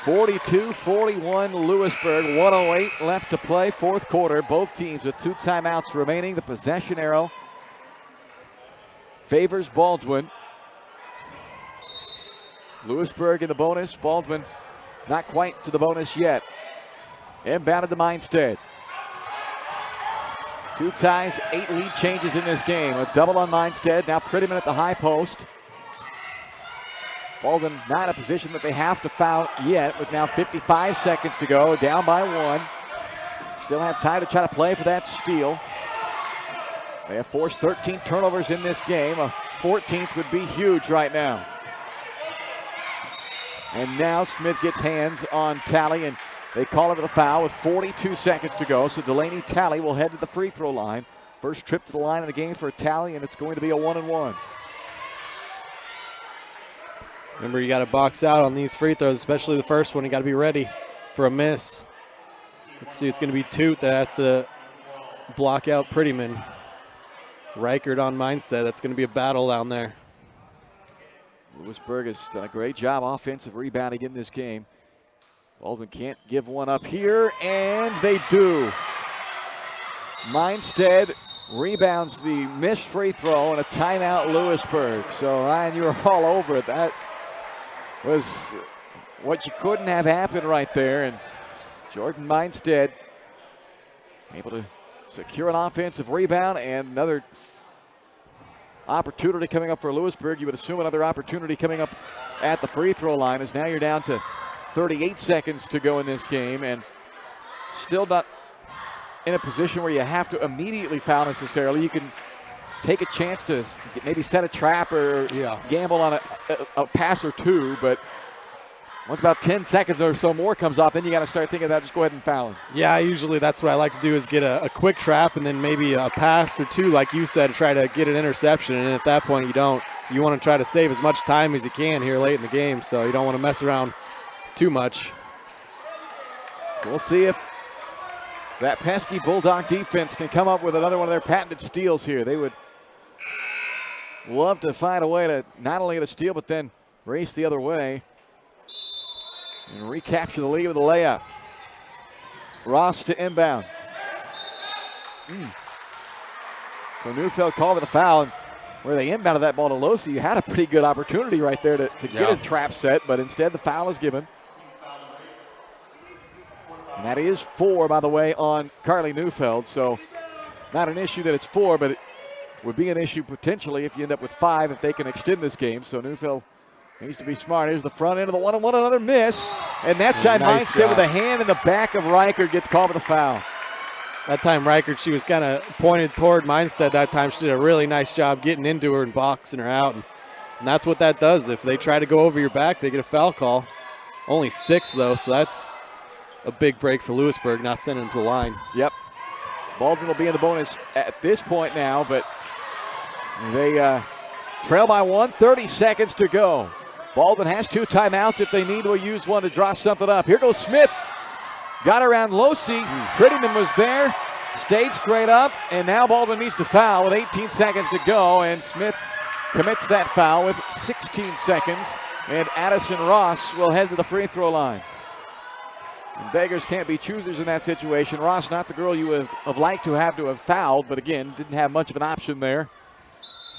(42-41) Louisburg, 1:08 left to play, fourth quarter. Both teams with 2 timeouts remaining. The possession arrow favors Baldwin. Louisburg in the bonus. Baldwin not quite to the bonus yet. Inbounded to Mindstead. 2 ties, 8 lead changes in this game. A double on Mindstead. Now Prettyman at the high post. Baldwin not in a position that they have to foul yet, with now 55 seconds to go, down by 1. Still have time to try to play for that steal. They have forced 13 turnovers in this game. A 14th would be huge right now. And now Smith gets hands on Talley, and they call it a foul with 42 seconds to go. So Delaney Talley will head to the free throw line. First trip to the line of the game for Talley, and it's going to be a 1-and-1. Remember, you got to box out on these free throws, especially the first one. You got to be ready for a miss. Let's see, it's going to be Toot that has to block out Prettyman. Reichert on Mindstead. That's going to be a battle down there. Louisburg has done a great job offensive rebounding in this game. Baldwin can't give one up here, and they do. Mindstead rebounds the missed free throw and a timeout Louisburg. So Ryan, you were all over it. That was what you couldn't have happened right there. And Jordan Mindstead able to secure an offensive rebound and another opportunity coming up for Louisburg. You would assume another opportunity coming up at the free throw line, as now you're down to 38 seconds to go in this game and still not in a position where you have to immediately foul necessarily. You can take a chance to maybe set a trap or gamble on a pass or two, but Once about 10 seconds or so more comes off, then you got to start thinking about just go ahead and foul him. Yeah, usually that's what I like to do is get a quick trap and then maybe a pass or two, like you said, try to get an interception. And at that point, you don't. You want to try to save as much time as you can here late in the game, so you don't want to mess around too much. We'll see if that pesky Bulldog defense can come up with another one of their patented steals here. They would love to find a way to not only get a steal, but then race the other way and recapture the lead with a layup. Ross to inbound. So Neufeld called with a foul. And where they inbounded that ball to Losi, you had a pretty good opportunity right there to get a trap set, but instead the foul is given. And that is 4, by the way, on Carly Neufeld. So not an issue that it's 4, but it would be an issue potentially if you end up with 5 if they can extend this game. So Neufeld needs to be smart. Here's the front end of the one-on-one, another miss. And that time Nice Mindstead with job. a hand in the back of Reichert gets called with a foul. That time Reichert, she was kind of pointed toward Mindstead that time. She did a really nice job getting into her and boxing her out. And that's what that does. If they try to go over your back, they get a foul call. Only 6, though, so that's a big break for Louisburg, not sending them to the line. Yep. Baldwin will be in the bonus at this point now, but they trail by 1, 30 seconds to go. Baldwin has 2 timeouts. If they need to use one to draw something up. Here goes Smith. Got around Losi. Prettyman was there. Stayed straight up, and now Baldwin needs to foul with 18 seconds to go, and Smith commits that foul with 16 seconds, and Addison Ross will head to the free throw line. And beggars can't be choosers in that situation. Ross, not the girl you would have liked to have fouled, but again, didn't have much of an option there.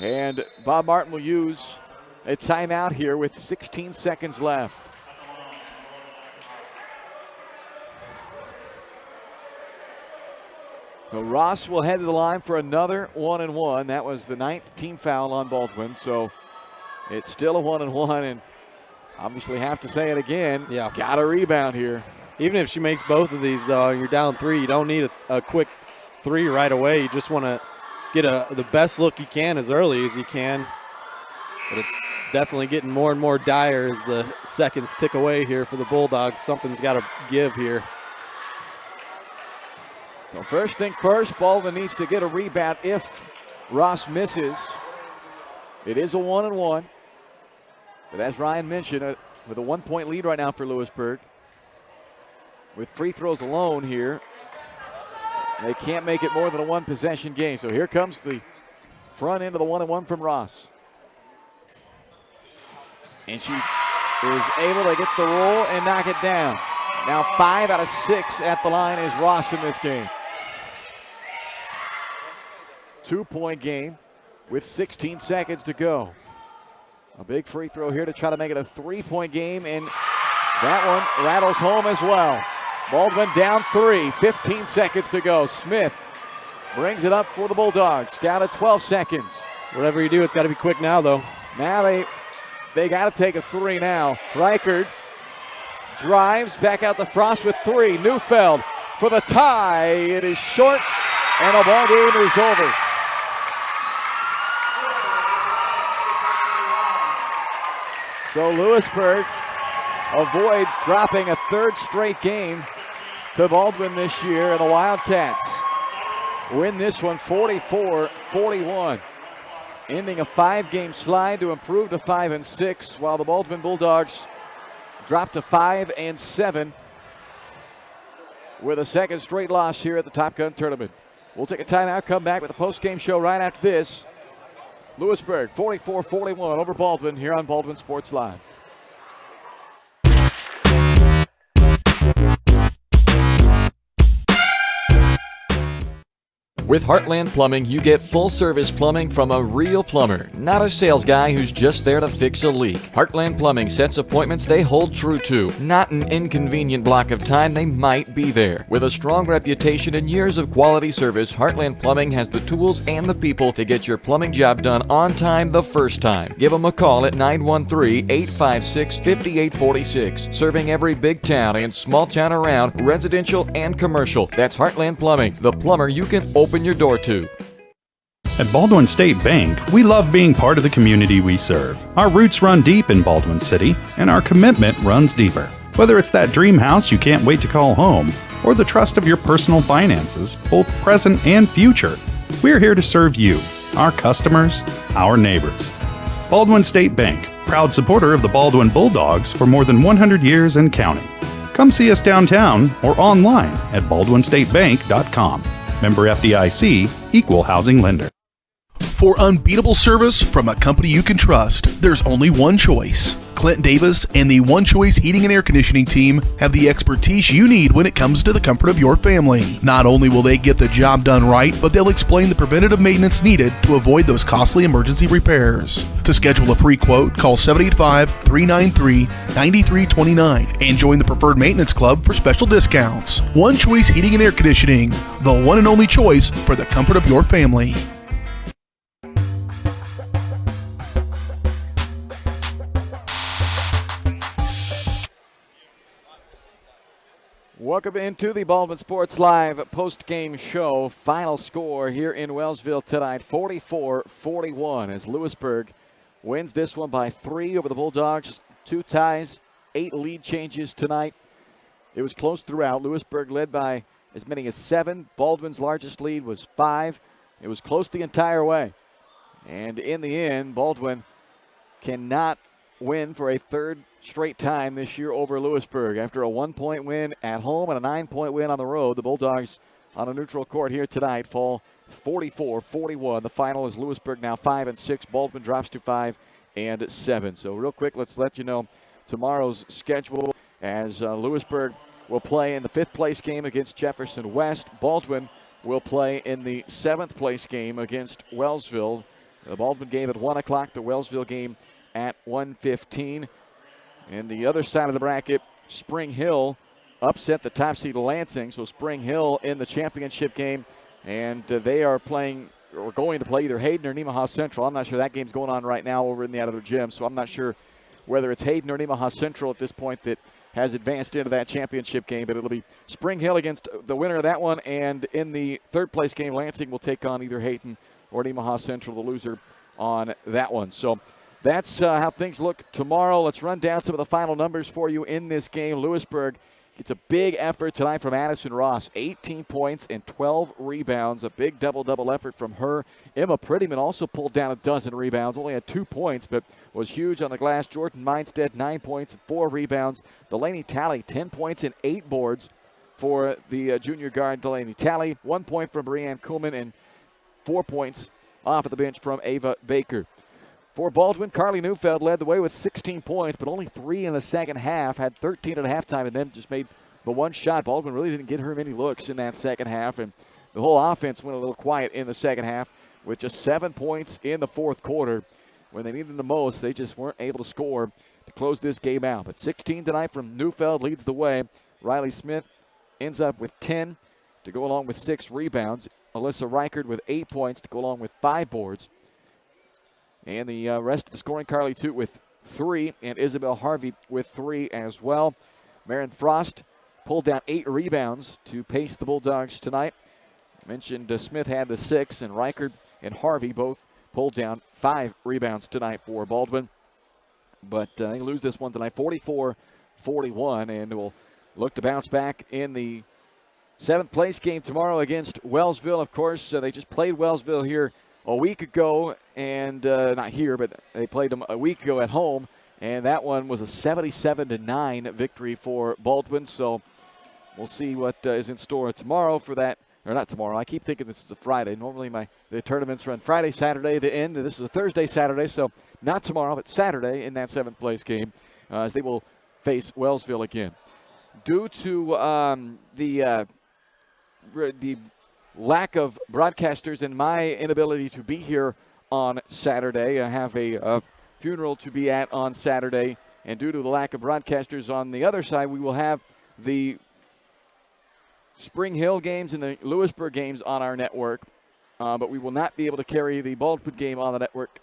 And Bob Martin will use a timeout here with 16 seconds left. So Ross will head to the line for another 1-and-1. That was the 9th team foul on Baldwin, so it's still a 1-and-1, and obviously have to say it again. Yeah. Got a rebound here. Even if she makes both of these, though, and you're down 3, you don't need a quick 3 right away. You just want to get the best look you can as early as you can. But it's definitely getting more and more dire as the seconds tick away here for the Bulldogs. Something's got to give here. So first thing first, Baldwin needs to get a rebound if Ross misses. It is a 1-and-1. But as Ryan mentioned, with a 1-point lead right now for Louisburg, with free throws alone here, they can't make it more than a 1-possession game. So here comes the front end of the 1-and-1 from Ross. And she is able to get the roll and knock it down. Now 5 out of 6 at the line is Ross in this game. 2-point game with 16 seconds to go. A big free throw here to try to make it a 3-point game, and that one rattles home as well. Baldwin down 3, 15 seconds to go. Smith brings it up for the Bulldogs, down to 12 seconds. Whatever you do, it's got to be quick now, though. Now they got to take a 3 now. Reichert drives back out to Frost with 3. Neufeld for the tie. It is short, and the ball game is over. So Louisburg avoids dropping a 3rd straight game to Baldwin this year, and the Wildcats win this one 44-41, ending a 5-game slide to improve to 5-6, while the Baldwin Bulldogs drop to 5-7 with a 2nd straight loss here at the Top Gun Tournament. We'll take a timeout, come back with a post-game show right after this. Louisburg 44-41 over Baldwin here on Baldwin Sports Live. With Heartland Plumbing, you get full-service plumbing from a real plumber, not a sales guy who's just there to fix a leak. Heartland Plumbing sets appointments they hold true to, not an inconvenient block of time they might be there. With a strong reputation and years of quality service, Heartland Plumbing has the tools and the people to get your plumbing job done on time the first time. Give them a call at 913-856-5846. Serving every big town and small town around, residential and commercial. That's Heartland Plumbing, the plumber you can open your door to. At Baldwin State Bank, we love being part of the community we serve. Our roots run deep in Baldwin City, and our commitment runs deeper. Whether it's that dream house you can't wait to call home, or the trust of your personal finances, both present and future, we're here to serve you, our customers, our neighbors. Baldwin State Bank, proud supporter of the Baldwin Bulldogs for more than 100 years and counting. Come see us downtown or online at baldwinstatebank.com. Member FDIC, Equal Housing Lender. For unbeatable service from a company you can trust, there's only one choice. Clint Davis and the One Choice Heating and Air Conditioning team have the expertise you need when it comes to the comfort of your family. Not only will they get the job done right, but they'll explain the preventative maintenance needed to avoid those costly emergency repairs. To schedule a free quote, call 785-393-9329 and join the Preferred Maintenance Club for special discounts. One Choice Heating and Air Conditioning, the one and only choice for the comfort of your family. Welcome into the Baldwin Sports Live post-game show. Final score here in Wellsville tonight, 44-41, as Louisburg wins this one by 3 over the Bulldogs. 2 ties, 8 lead changes tonight. It was close throughout. Louisburg led by as many as 7. Baldwin's largest lead was 5. It was close the entire way. And in the end, Baldwin cannot win for a third straight time this year over Louisburg. After a 1-point win at home and a 9-point win on the road, the Bulldogs on a neutral court here tonight fall 44-41. The final is Louisburg now 5-6. Baldwin drops to 5-7. So real quick, let's let you know tomorrow's schedule, as Louisburg will play in the 5th place game against Jefferson West. Baldwin will play in the 7th place game against Wellsville. The Baldwin game at 1 o'clock, the Wellsville game at 1:15. And the other side of the bracket, Spring Hill upset the top seed Lansing. So Spring Hill in the championship game, and they are playing or going to play either Hayden or Nemaha Central. I'm not sure. That game's going on right now over in the other gym, so I'm not sure whether it's Hayden or Nemaha Central at this point that has advanced into that championship game, but it'll be Spring Hill against the winner of that one, and in the 3rd place game, Lansing will take on either Hayden or Nemaha Central, the loser on that one. So that's how things look tomorrow. Let's run down some of the final numbers for you in this game. Louisburg gets a big effort tonight from Addison Ross. 18 points and 12 rebounds. A big double-double effort from her. Emma Prettyman also pulled down a dozen rebounds. Only had 2 points, but was huge on the glass. Jordan Meinstead, 9 points and 4 rebounds. Delaney Talley, 10 points and 8 boards for the junior guard Delaney Talley. 1 point from Brianne Kuhlman and 4 points off at the bench from Ava Baker. For Baldwin, Carly Neufeld led the way with 16 points, but only 3 in the second half. Had 13 at halftime and then just made the one shot. Baldwin really didn't get her many looks in that second half, and the whole offense went a little quiet in the second half with just 7 points in the 4th quarter. When they needed the most, they just weren't able to score to close this game out. But 16 tonight from Neufeld leads the way. Riley Smith ends up with 10 to go along with 6 rebounds. Alyssa Reichard with 8 points to go along with 5 boards. And the rest of the scoring, Carly Toot with 3, and Isabel Harvey with 3 as well. Marin Frost pulled down 8 rebounds to pace the Bulldogs tonight. I mentioned Smith had the 6, and Reichard and Harvey both pulled down 5 rebounds tonight for Baldwin. But they lose this one tonight, 44-41, and will look to bounce back in the 7th place game tomorrow against Wellsville. Of course, they just played Wellsville here a week ago, and not here, but they played them a week ago at home, and that one was a 77-9 victory for Baldwin. So we'll see what is in store tomorrow for that. Or not tomorrow. I keep thinking this is a Friday. Normally the tournaments run Friday, Saturday, the end. And this is a Thursday, Saturday, so not tomorrow, but Saturday in that 7th place game as they will face Wellsville again. Due to the lack of broadcasters and my inability to be here on Saturday, I have a funeral to be at on Saturday, and due to the lack of broadcasters on the other side, we will have the Spring Hill games and the Louisburg games on our network, but we will not be able to carry the Baldwin game on the network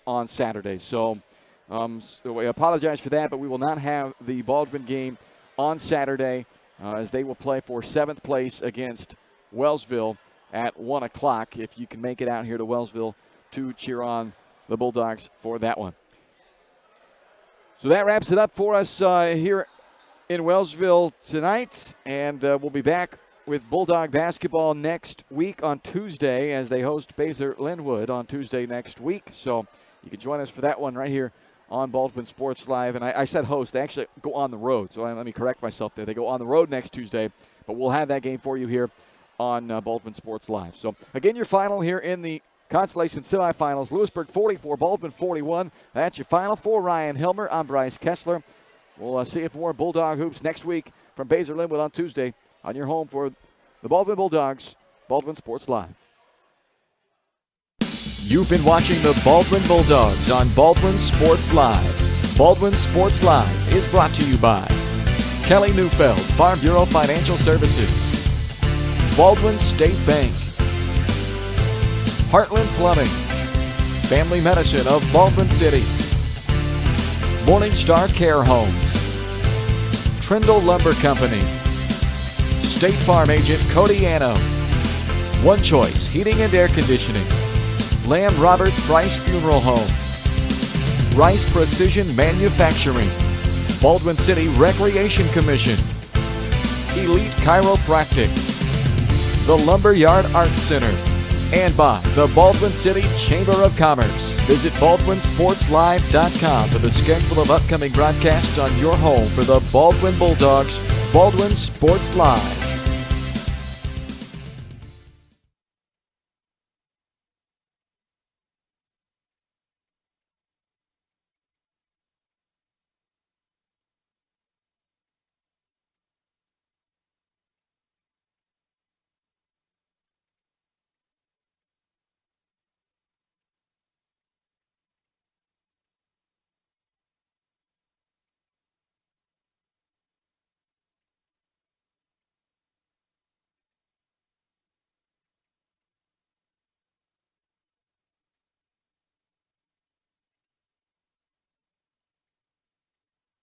on Saturday. So I apologize for that, but we will not have the Baldwin game on Saturday as they will play for 7th place against Wellsville at 1 o'clock if you can make it out here to Wellsville to cheer on the Bulldogs for that one. So that wraps it up for us here in Wellsville tonight, and we'll be back with Bulldog basketball next week on Tuesday as they host Baser Linwood on Tuesday next week. So you can join us for that one right here on Baldwin Sports Live. And I said host. They actually go on the road, so let me correct myself there. They go on the road next Tuesday, but we'll have that game for you here on Baldwin Sports Live. So again, your final here in the Constellation semifinals, Louisburg 44, Baldwin 41. That's your final for Ryan Hilmer. I'm Bryce Kessler. We'll see you for more Bulldog Hoops next week from Baser Linwood on Tuesday on your home for the Baldwin Bulldogs, Baldwin Sports Live. You've been watching the Baldwin Bulldogs on Baldwin Sports Live. Baldwin Sports Live is brought to you by Kelly Neufeld, Farm Bureau Financial Services, Baldwin State Bank, Heartland Plumbing, Family Medicine of Baldwin City, Morning Star Care Homes, Trindle Lumber Company, State Farm Agent Cody Anno, One Choice Heating and Air Conditioning, Lamb Roberts Price Funeral Home, Rice Precision Manufacturing, Baldwin City Recreation Commission, Elite Chiropractic, the Lumberyard Arts Center, and by the Baldwin City Chamber of Commerce. Visit BaldwinSportsLive.com for the schedule of upcoming broadcasts on your home for the Baldwin Bulldogs, Baldwin Sports Live.